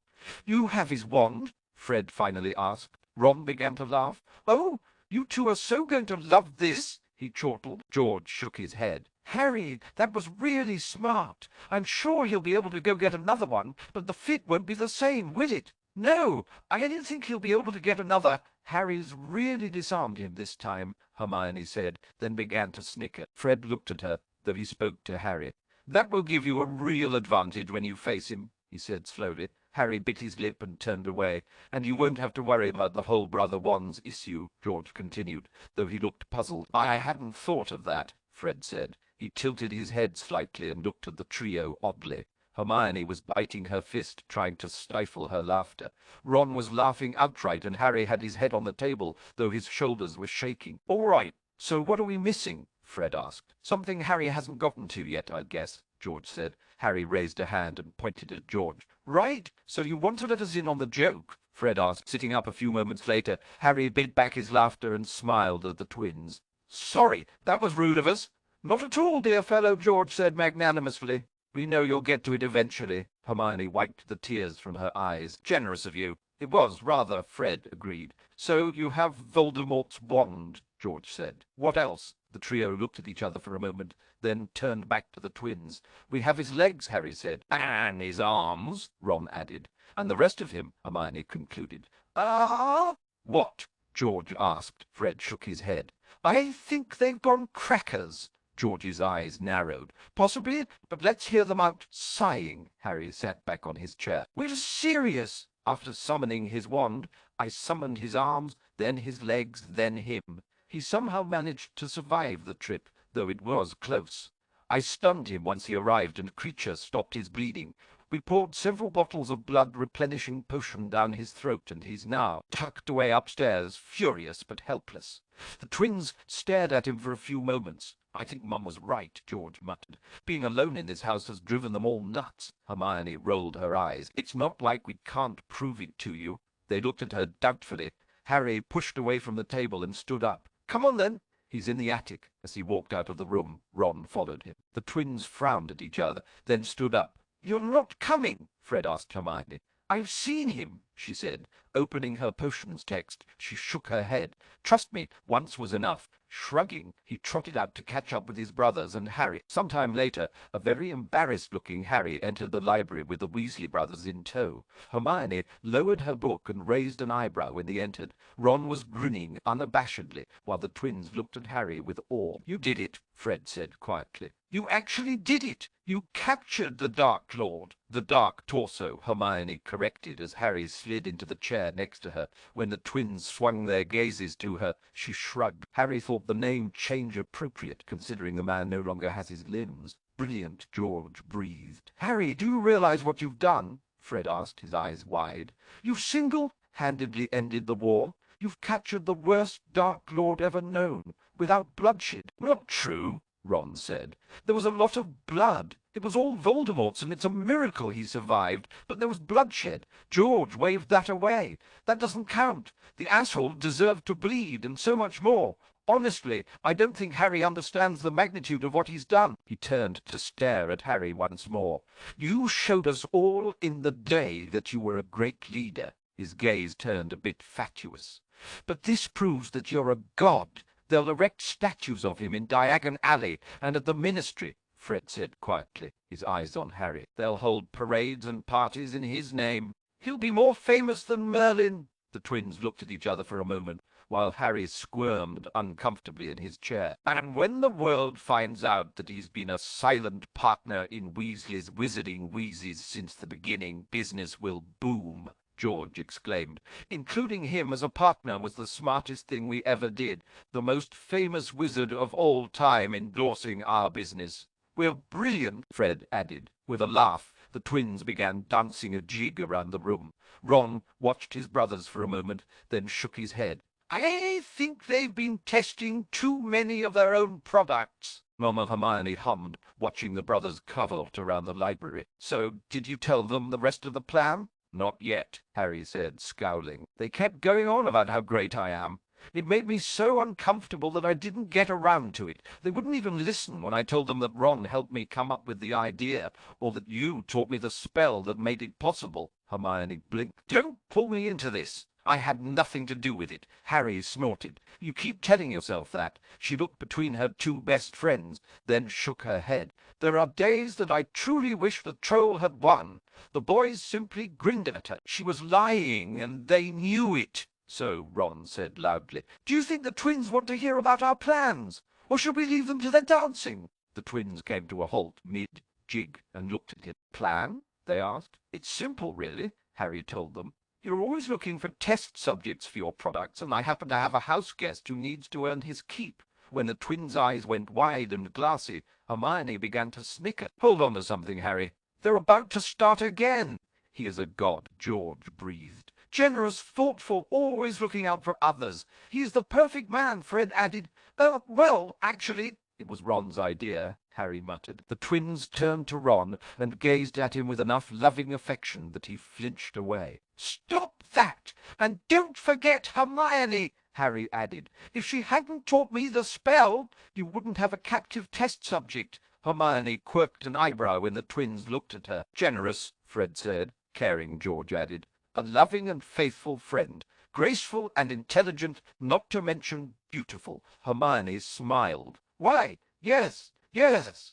You have his wand? Fred finally asked. Ron began to laugh. Oh, you two are so going to love this, he chortled. George shook his head. Harry, that was really smart. I'm sure he'll be able to go get another one, but the fit won't be the same, will it? No, I didn't think he'll be able to get another. Harry's really disarmed him this time, Hermione said, then began to snicker. Fred looked at her, though he spoke to Harry. That will give you a real advantage when you face him, he said slowly. Harry bit his lip and turned away. And you won't have to worry about the whole Brother Wands issue, George continued, though he looked puzzled. I hadn't thought of that, Fred said. He tilted his head slightly and looked at the trio oddly. Hermione was biting her fist, trying to stifle her laughter. Ron was laughing outright, and Harry had his head on the table, though his shoulders were shaking. All right, so what are we missing? Fred asked. Something Harry hasn't gotten to yet, I guess, George said. Harry raised a hand and pointed at George. Right, so you want to let us in on the joke? Fred asked. Sitting up a few moments later, Harry bit back his laughter and smiled at the twins. Sorry, that was rude of us. Not at all, dear fellow, George said magnanimously. We know you'll get to it eventually. Hermione wiped the tears from her eyes. Generous of you. It was, rather, Fred agreed. So you have Voldemort's wand, George said. What else? The trio looked at each other for a moment, then turned back to the twins. We have his legs, Harry said. And his arms, Ron added. And the rest of him, Hermione concluded. Ah? What? George asked. Fred shook his head. I think they've gone crackers. George's eyes narrowed. Possibly, but let's hear them out. Sighing, Harry sat back on his chair. We're serious. After summoning his wand, I summoned his arms, then his legs, then him. He somehow managed to survive the trip, though it was close. I stunned him once he arrived, and Creature stopped his bleeding. We poured several bottles of blood-replenishing potion down his throat, and he's now tucked away upstairs, furious but helpless. The twins stared at him for a few moments. I think Mum was right, George muttered. Being alone in this house has driven them all nuts. Hermione rolled her eyes. It's not like we can't prove it to you. They looked at her doubtfully. Harry pushed away from the table and stood up. Come on, then. He's in the attic. As he walked out of the room, Ron followed him. The twins frowned at each other, then stood up. You're not coming? Fred asked Hermione. I've seen him, she said. Opening her potions text, she shook her head. Trust me, once was enough. Shrugging, he trotted out to catch up with his brothers and Harry. Sometime later, a very embarrassed-looking Harry entered the library with the Weasley brothers in tow. Hermione lowered her book and raised an eyebrow when they entered. Ron was grinning unabashedly, while the twins looked at Harry with awe. You did it, Fred said quietly. You actually did it. You captured the Dark Lord. The Dark Torso, Hermione corrected as Harry slid into the chair next to her. When the twins swung their gazes to her, she shrugged. Harry thought the name change appropriate, considering the man no longer has his limbs. Brilliant, George breathed. Harry, do you realize what you've done? Fred asked, his eyes wide. You've single-handedly ended the war. You've captured the worst Dark Lord ever known, without bloodshed. Not true, Ron said. There was a lot of blood. It was all Voldemort's, and it's a miracle he survived. But there was bloodshed. George waved that away. That doesn't count. The asshole deserved to bleed, and so much more. Honestly, I don't think Harry understands the magnitude of what he's done. He turned to stare at Harry once more. You showed us all in the day that you were a great leader. His gaze turned a bit fatuous. But this proves that you're a god. They'll erect statues of him in Diagon Alley and at the Ministry, Fred said quietly, his eyes on Harry. They'll hold parades and parties in his name. He'll be more famous than Merlin. The twins looked at each other for a moment, while Harry squirmed uncomfortably in his chair. And when the world finds out that he's been a silent partner in Weasley's wizarding wheezes since the beginning, business will boom, George exclaimed. Including him as a partner was the smartest thing we ever did. The most famous wizard of all time endorsing our business. We're brilliant, Fred added. With a laugh, the twins began dancing a jig around the room. Ron watched his brothers for a moment, then shook his head. I think they've been testing too many of their own products. Mama Hermione hummed, watching the brothers cavort around the library. So, did you tell them the rest of the plan? Not yet, Harry said, scowling. They kept going on about how great I am. It made me so uncomfortable that I didn't get around to it. They wouldn't even listen when I told them that Ron helped me come up with the idea, or that you taught me the spell that made it possible. Hermione blinked. Don't pull me into this. I had nothing to do with it. Harry snorted. You keep telling yourself that. She looked between her two best friends, then shook her head. There are days that I truly wish the troll had won. The boys simply grinned at her. She was lying, and they knew it. So, Ron said loudly, do you think the twins want to hear about our plans? Or should we leave them to their dancing? The twins came to a halt mid-jig and looked at him. Plan? They asked. It's simple, really, Harry told them. You're always looking for test subjects for your products, and I happen to have a house guest who needs to earn his keep. When the twins' eyes went wide and glassy, Hermione began to snicker. Hold on to something, Harry. They're about to start again. He is a god, George breathed. Generous, thoughtful, always looking out for others. He's the perfect man, Fred added. Well, actually, it was Ron's idea, Harry muttered. The twins turned to Ron and gazed at him with enough loving affection that he flinched away. Stop that! And don't forget Hermione, Harry added. If she hadn't taught me the spell, you wouldn't have a captive test subject. Hermione quirked an eyebrow when the twins looked at her. Generous, Fred said. Caring, George added. A loving and faithful friend. Graceful and intelligent, not to mention beautiful. Hermione smiled. Why, yes,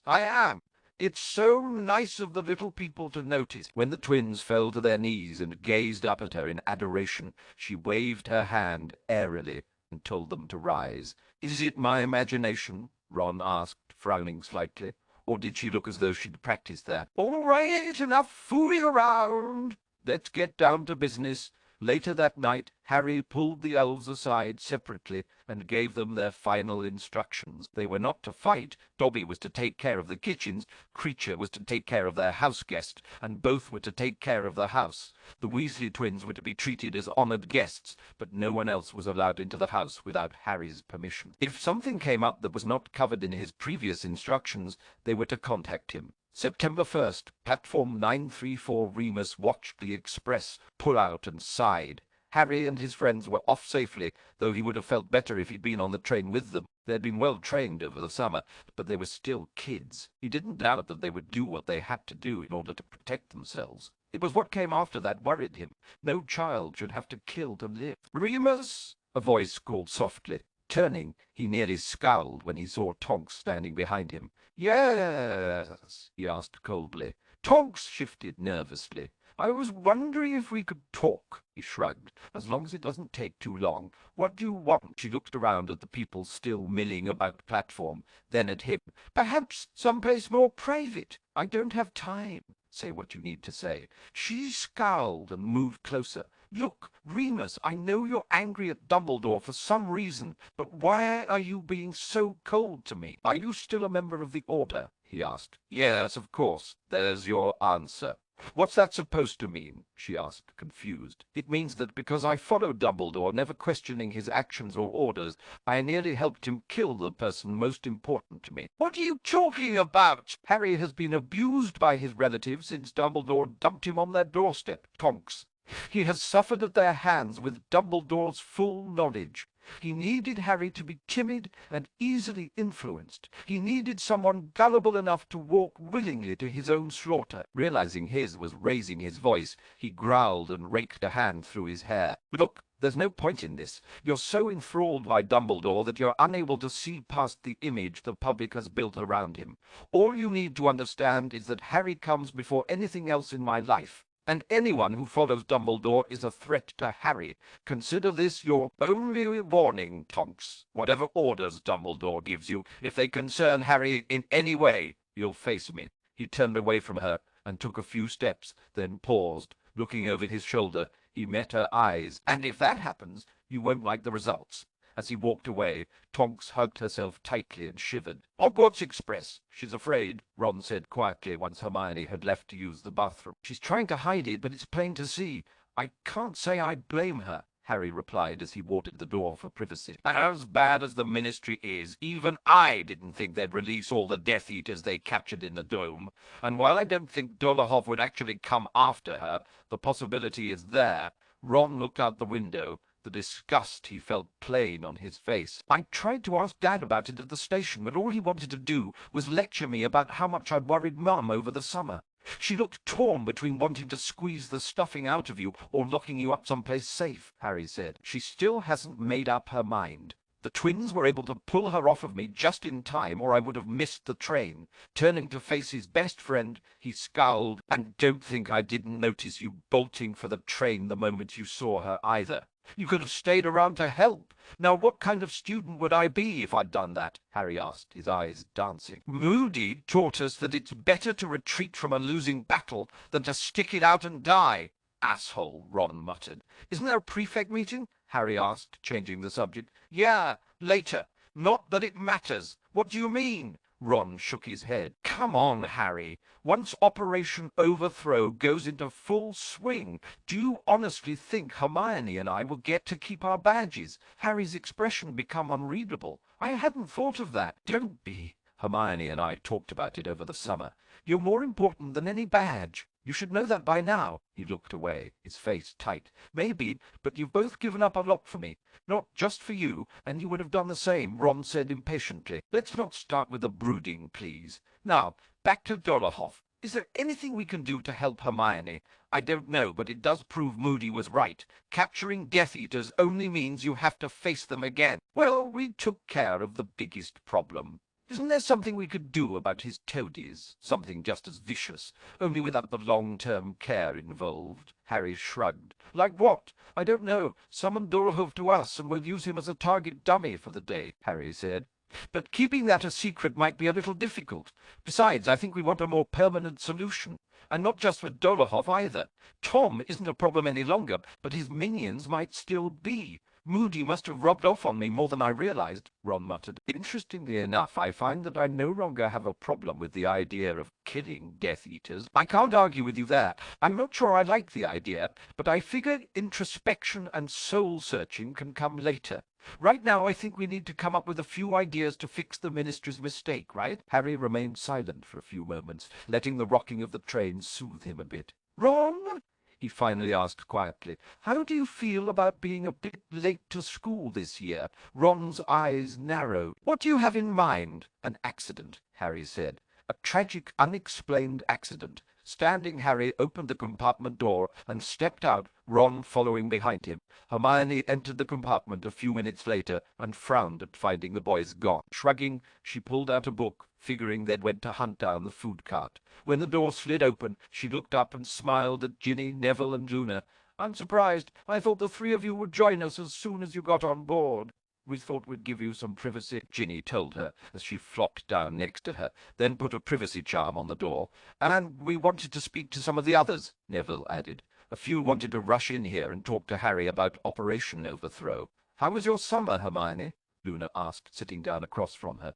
I am. It's so nice of the little people to notice. When the twins fell to their knees and gazed up at her in adoration, she waved her hand airily and told them to rise. Is it my imagination, Ron asked, frowning slightly. Or did she look as though she'd practiced that? All right, enough fooling around. Let's get down to business. Later that night, Harry pulled the elves aside separately and gave them their final instructions. They were not to fight. Dobby was to take care of the kitchens, Creature was to take care of their house guest, and both were to take care of the house. The Weasley twins were to be treated as honored guests, but no one else was allowed into the house without Harry's permission. If something came up that was not covered in his previous instructions, they were to contact him. September 1st, Platform 934 Remus watched the express pull out and sighed. Harry and his friends were off safely, though he would have felt better if he'd been on the train with them. They had been well trained over the summer, but they were still kids. He didn't doubt that they would do what they had to do in order to protect themselves. It was what came after that worried him. No child should have to kill to live. "Remus!" a voice called softly. Turning, he nearly scowled when he saw Tonks standing behind him. "Yes?" he asked coldly. Tonks shifted nervously. "I was wondering if we could talk," he shrugged, "as long as it doesn't take too long. What do you want?" She looked around at the people still milling about the platform, then at him. "Perhaps someplace more private. I don't have time." "Say what you need to say." She scowled and moved closer. "Look, Remus, I know you're angry at Dumbledore for some reason, but why are you being so cold to me? Are you still a member of the Order?" he asked. "Yes, of course. There's your answer." "What's that supposed to mean?" she asked, confused. "It means that because I followed Dumbledore, never questioning his actions or orders, I nearly helped him kill the person most important to me." "What are you talking about?" "Harry has been abused by his relatives since Dumbledore dumped him on their doorstep, Tonks. He has suffered at their hands with Dumbledore's full knowledge. He needed Harry to be timid and easily influenced. He needed someone gullible enough to walk willingly to his own slaughter." Realizing his was raising his voice, he growled and raked a hand through his hair. "Look, there's no point in this. You're so enthralled by Dumbledore that you're unable to see past the image the public has built around him. All you need to understand is that Harry comes before anything else in my life. And anyone who follows Dumbledore is a threat to Harry. Consider this your only warning, Tonks. Whatever orders Dumbledore gives you, if they concern Harry in any way, you'll face me." He turned away from her and took a few steps, then paused. Looking over his shoulder, he met her eyes. "And if that happens, you won't like the results." As he walked away, Tonks hugged herself tightly and shivered. "Hogwarts Express. She's afraid," Ron said quietly once Hermione had left to use the bathroom. "She's trying to hide it, but it's plain to see. I can't say I blame her," Harry replied as he walked at the door for privacy. "As bad as the Ministry is, even I didn't think they'd release all the Death Eaters they captured in the Dome. And while I don't think Dolohov would actually come after her, the possibility is there." Ron looked out the window. The disgust he felt plain on his face. "I tried to ask Dad about it at the station, but all he wanted to do was lecture me about how much I'd worried Mum over the summer. She looked torn between wanting to squeeze the stuffing out of you or locking you up someplace safe," Harry said. "She still hasn't made up her mind. The twins were able to pull her off of me just in time, or I would have missed the train." Turning to face his best friend, he scowled. "And don't think I didn't notice you bolting for the train the moment you saw her, either. You could have stayed around to help. Now, what kind of student would I be if I'd done that?" Harry asked, his eyes dancing. "Moody taught us that it's better to retreat from a losing battle than to stick it out and die." "Asshole," Ron muttered. "Isn't there a prefect meeting?" Harry asked, changing the subject. "Yeah, later. Not that it matters." "What do you mean?" Ron shook his head. "Come on, Harry. Once Operation Overthrow goes into full swing, do you honestly think Hermione and I will get to keep our badges?" Harry's expression became unreadable. "I hadn't thought of that." "Don't be. Hermione and I talked about it over the summer. You're more important than any badge. You should know that by now." He looked away, his face tight. "Maybe, but you've both given up a lot for me. Not just for you, and you would have done the same," Ron said impatiently. "Let's not start with the brooding, please. Now, back to Dolohov. Is there anything we can do to help Hermione? I don't know, but it does prove Moody was right. Capturing Death Eaters only means you have to face them again." "Well, we took care of the biggest problem. Isn't there something we could do about his toadies? Something just as vicious, only without the long-term care involved?" Harry shrugged. "Like what? I don't know. Summon Dolohov to us, and we'll use him as a target dummy for the day," Harry said. But keeping that a secret might be a little difficult. Besides, I think we want a more permanent solution. And not just for Dolokhov either. Tom isn't a problem any longer, but his minions might still be. Moody must have rubbed off on me more than I realized, Ron muttered. Interestingly enough, I find that I no longer have a problem with the idea of killing Death Eaters. I can't argue with you there. I'm not sure I like the idea, but I figure introspection and soul-searching can come later. Right now, I think we need to come up with a few ideas to fix the Ministry's mistake, right? Harry remained silent for a few moments, letting the rocking of the train soothe him a bit. Ron, he finally asked quietly, how do you feel about being a bit late to school this year? Ron's eyes narrowed. What do you have in mind? An accident, Harry said. A tragic, unexplained accident. Standing, Harry opened the compartment door and stepped out, Ron following behind him. Hermione entered the compartment a few minutes later and frowned at finding the boys gone. Shrugging, she pulled out a book, figuring they'd went to hunt down the food cart. When the door slid open, she looked up and smiled at Ginny, Neville, and Luna. I'm surprised. I thought the three of you would join us as soon as you got on board. We thought we'd give you some privacy, Ginny told her as she flopped down next to her, then put a privacy charm on the door. And we wanted to speak to some of the others, Neville added. A few wanted to rush in here and talk to Harry about Operation Overthrow. How was your summer, Hermione? Luna asked, sitting down across from her.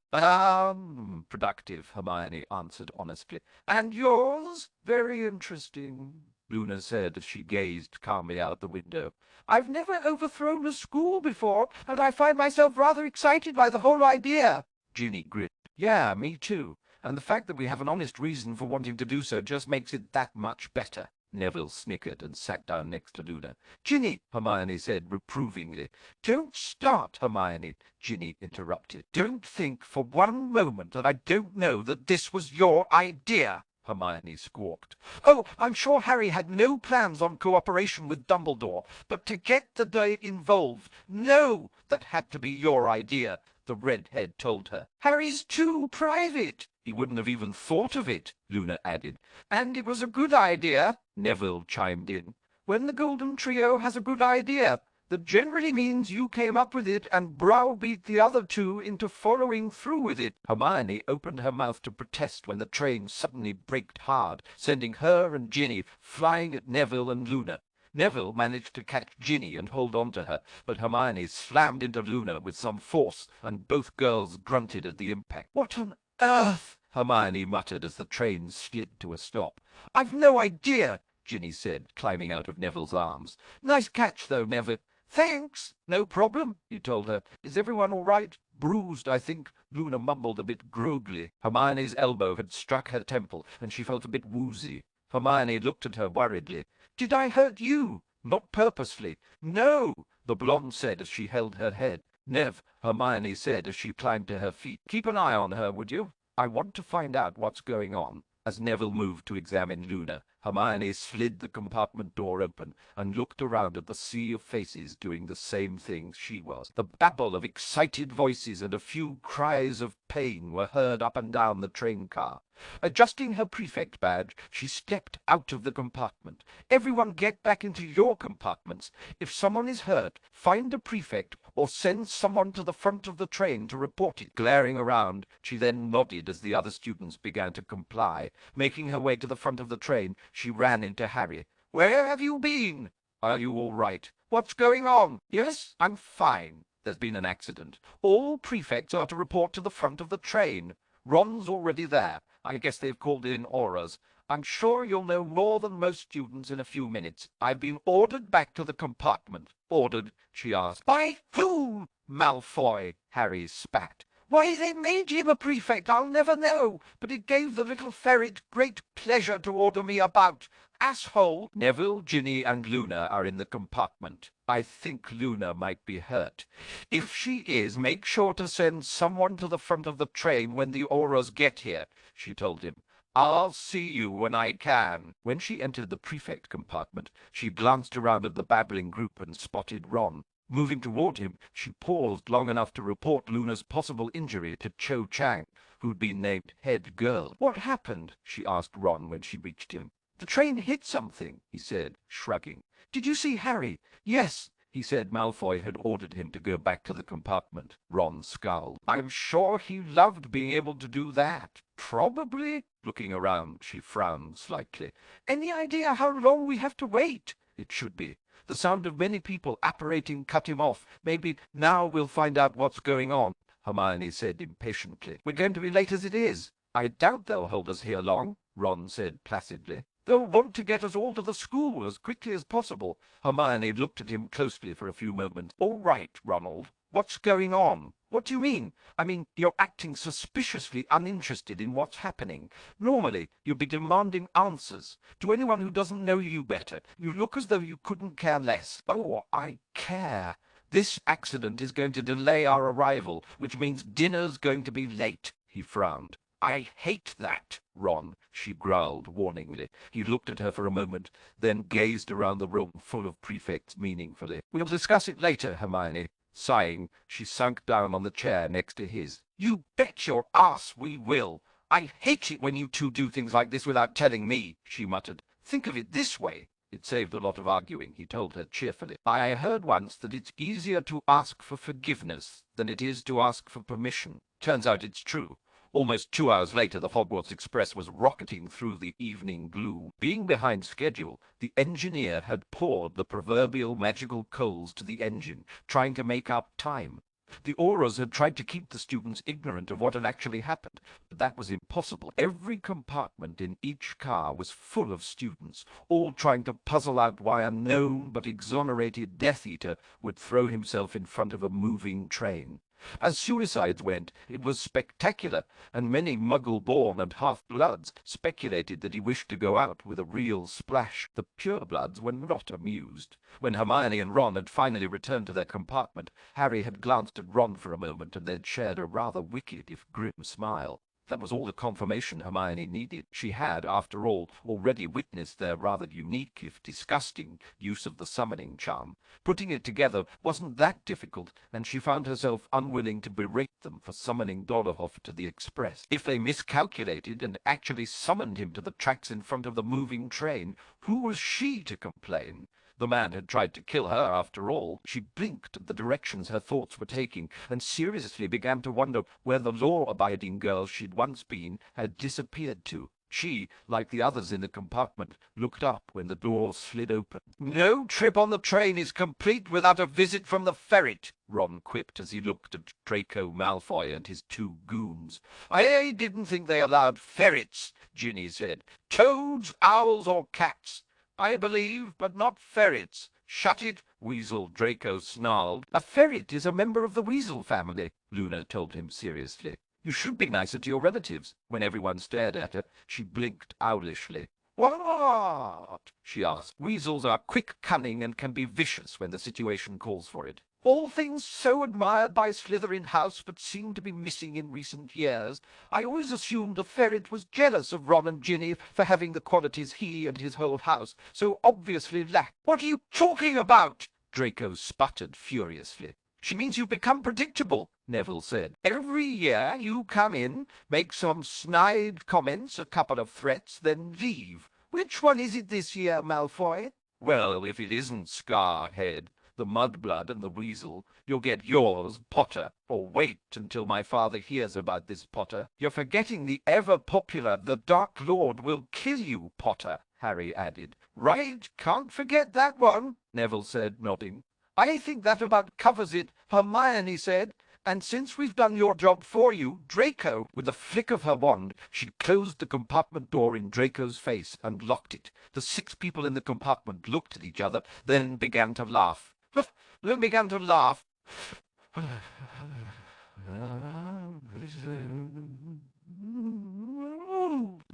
Productive, Hermione answered honestly. And yours? Very interesting, Luna said as she gazed calmly out the window. I've never overthrown a school before, and I find myself rather excited by the whole idea. Ginny grinned. Yeah, me too. And the fact that we have an honest reason for wanting to do so just makes it that much better. Neville snickered and sat down next to Luna. Ginny, Hermione said reprovingly. Don't start, Hermione, Ginny interrupted. Don't think for one moment that I don't know that this was your idea. Hermione squawked. Oh, I'm sure Harry had no plans on cooperation with Dumbledore, but to get the day involved, no, that had to be your idea, the redhead told her. Harry's too private. He wouldn't have even thought of it, Luna added. And it was a good idea, Neville chimed in. When the Golden Trio has a good idea, that generally means you came up with it and browbeat the other two into following through with it. Hermione opened her mouth to protest when the train suddenly braked hard, sending her and Ginny flying at Neville and Luna. Neville managed to catch Ginny and hold on to her, but Hermione slammed into Luna with some force, and both girls grunted at the impact. What on earth? Hermione muttered as the train slid to a stop. I've no idea, Ginny said, climbing out of Neville's arms. Nice catch, though, Neville. Thanks. No problem, he told her. Is everyone all right? Bruised, I think, Luna mumbled a bit groggily. Hermione's elbow had struck her temple, and she felt a bit woozy. Hermione looked at her worriedly. Did I hurt you? Not purposely. No, the blonde said as she held her head. Nev, Hermione said as she climbed to her feet. Keep an eye on her, would you? I want to find out what's going on. As Neville moved to examine Luna, Hermione slid the compartment door open and looked around at the sea of faces doing the same thing she was. The babble of excited voices and a few cries of pain were heard up and down the train car. Adjusting her prefect badge, she stepped out of the compartment. Everyone get back into your compartments. If someone is hurt, find a prefect or send someone to the front of the train to report it. Glaring around, she then nodded as the other students began to comply. Making her way to the front of the train, she ran into Harry. Where have you been? Are you all right? What's going on? Yes, I'm fine. There's been an accident. All prefects are to report to the front of the train. Ron's already there. I guess they've called in auras. I'm sure you'll know more than most students in a few minutes. I've been ordered back to the compartment. Ordered, she asked. By whom? Malfoy, Harry spat. Why they made him a prefect, I'll never know, but it gave the little ferret great pleasure to order me about. Asshole! Neville, Ginny, and Luna are in the compartment. I think Luna might be hurt. If she is, make sure to send someone to the front of the train when the auras get here, she told him. I'll see you when I can. When she entered the prefect compartment, she glanced around at the babbling group and spotted Ron. Moving toward him, she paused long enough to report Luna's possible injury to Cho Chang, who'd been named head girl. What happened? She asked Ron when she reached him. The train hit something, he said, shrugging. Did you see Harry? Yes. He said Malfoy had ordered him to go back to the compartment. Ron scowled. I'm sure he loved being able to do that. Probably. Looking around, she frowned slightly. Any idea how long we have to wait? It should be. The sound of many people apparating cut him off. Maybe now we'll find out what's going on, Hermione said impatiently. We're going to be late as it is. I doubt they'll hold us here long, Ron said placidly. They'll want to get us all to the school as quickly as possible. Hermione looked at him closely for a few moments. All right, Ronald. What's going on? What do you mean? I mean, you're acting suspiciously uninterested in what's happening. Normally, you'd be demanding answers. To anyone who doesn't know you better, you look as though you couldn't care less. Oh, I care. This accident is going to delay our arrival, which means dinner's going to be late. He frowned. I hate that, Ron, she growled warningly. He looked at her for a moment, then gazed around the room full of prefects meaningfully. We'll discuss it later, Hermione. Sighing, she sunk down on the chair next to his. You bet your ass we will. I hate it when you two do things like this without telling me, she muttered. Think of it this way. It saved a lot of arguing, he told her cheerfully. I heard once that it's easier to ask for forgiveness than it is to ask for permission. Turns out it's true. Almost 2 hours later, the Hogwarts Express was rocketing through the evening gloom. Being behind schedule, the engineer had poured the proverbial magical coals to the engine, trying to make up time. The Aurors had tried to keep the students ignorant of what had actually happened, but that was impossible. Every compartment in each car was full of students, all trying to puzzle out why a known but exonerated Death Eater would throw himself in front of a moving train. As suicides went, it was spectacular, and many Muggle-born and half-bloods speculated that he wished to go out with a real splash. The purebloods were not amused. When Hermione and Ron had finally returned to their compartment, Harry had glanced at Ron for a moment and then shared a rather wicked, if grim, smile. That was all the confirmation Hermione needed. She had, after all, already witnessed their rather unique, if disgusting, use of the summoning charm. Putting it together wasn't that difficult, and she found herself unwilling to berate them for summoning Dolohov to the Express. If they miscalculated and actually summoned him to the tracks in front of the moving train, who was she to complain? The man had tried to kill her, after all. She blinked at the directions her thoughts were taking, and seriously began to wonder where the law-abiding girl she'd once been had disappeared to. She, like the others in the compartment, looked up when the door slid open. No trip on the train is complete without a visit from the ferret, Ron quipped as he looked at Draco Malfoy and his two goons. I didn't think they allowed ferrets, Ginny said. Toads, owls, or cats. I believe, but not ferrets. Shut it, Weasel, Draco snarled. A ferret is a member of the weasel family, Luna told him seriously. You should be nicer to your relatives. When everyone stared at her, she blinked owlishly. What? She asked. Weasels are quick, cunning, and can be vicious when the situation calls for it. All things so admired by Slytherin House but seem to be missing in recent years. I always assumed the ferret was jealous of Ron and Ginny for having the qualities he and his whole house so obviously lack. What are you talking about? Draco sputtered furiously. She means you've become predictable, Neville said. Every year you come in, make some snide comments, a couple of threats, then leave. Which one is it this year, Malfoy? Well, if it isn't Scarhead, the Mudblood and the Weasel, you'll get yours, Potter. Or wait until my father hears about this, Potter. You're forgetting the ever-popular The Dark Lord will kill you, Potter, Harry added. Right, can't forget that one, Neville said, nodding. I think that about covers it, Hermione said. And since we've done your job for you, Draco, with a flick of her wand, she closed the compartment door in Draco's face and locked it. The 6 people in the compartment looked at each other, then began to laugh.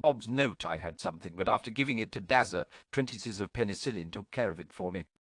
Bob's note I had something, but after giving it to Dazza, 20s of penicillin took care of it for me.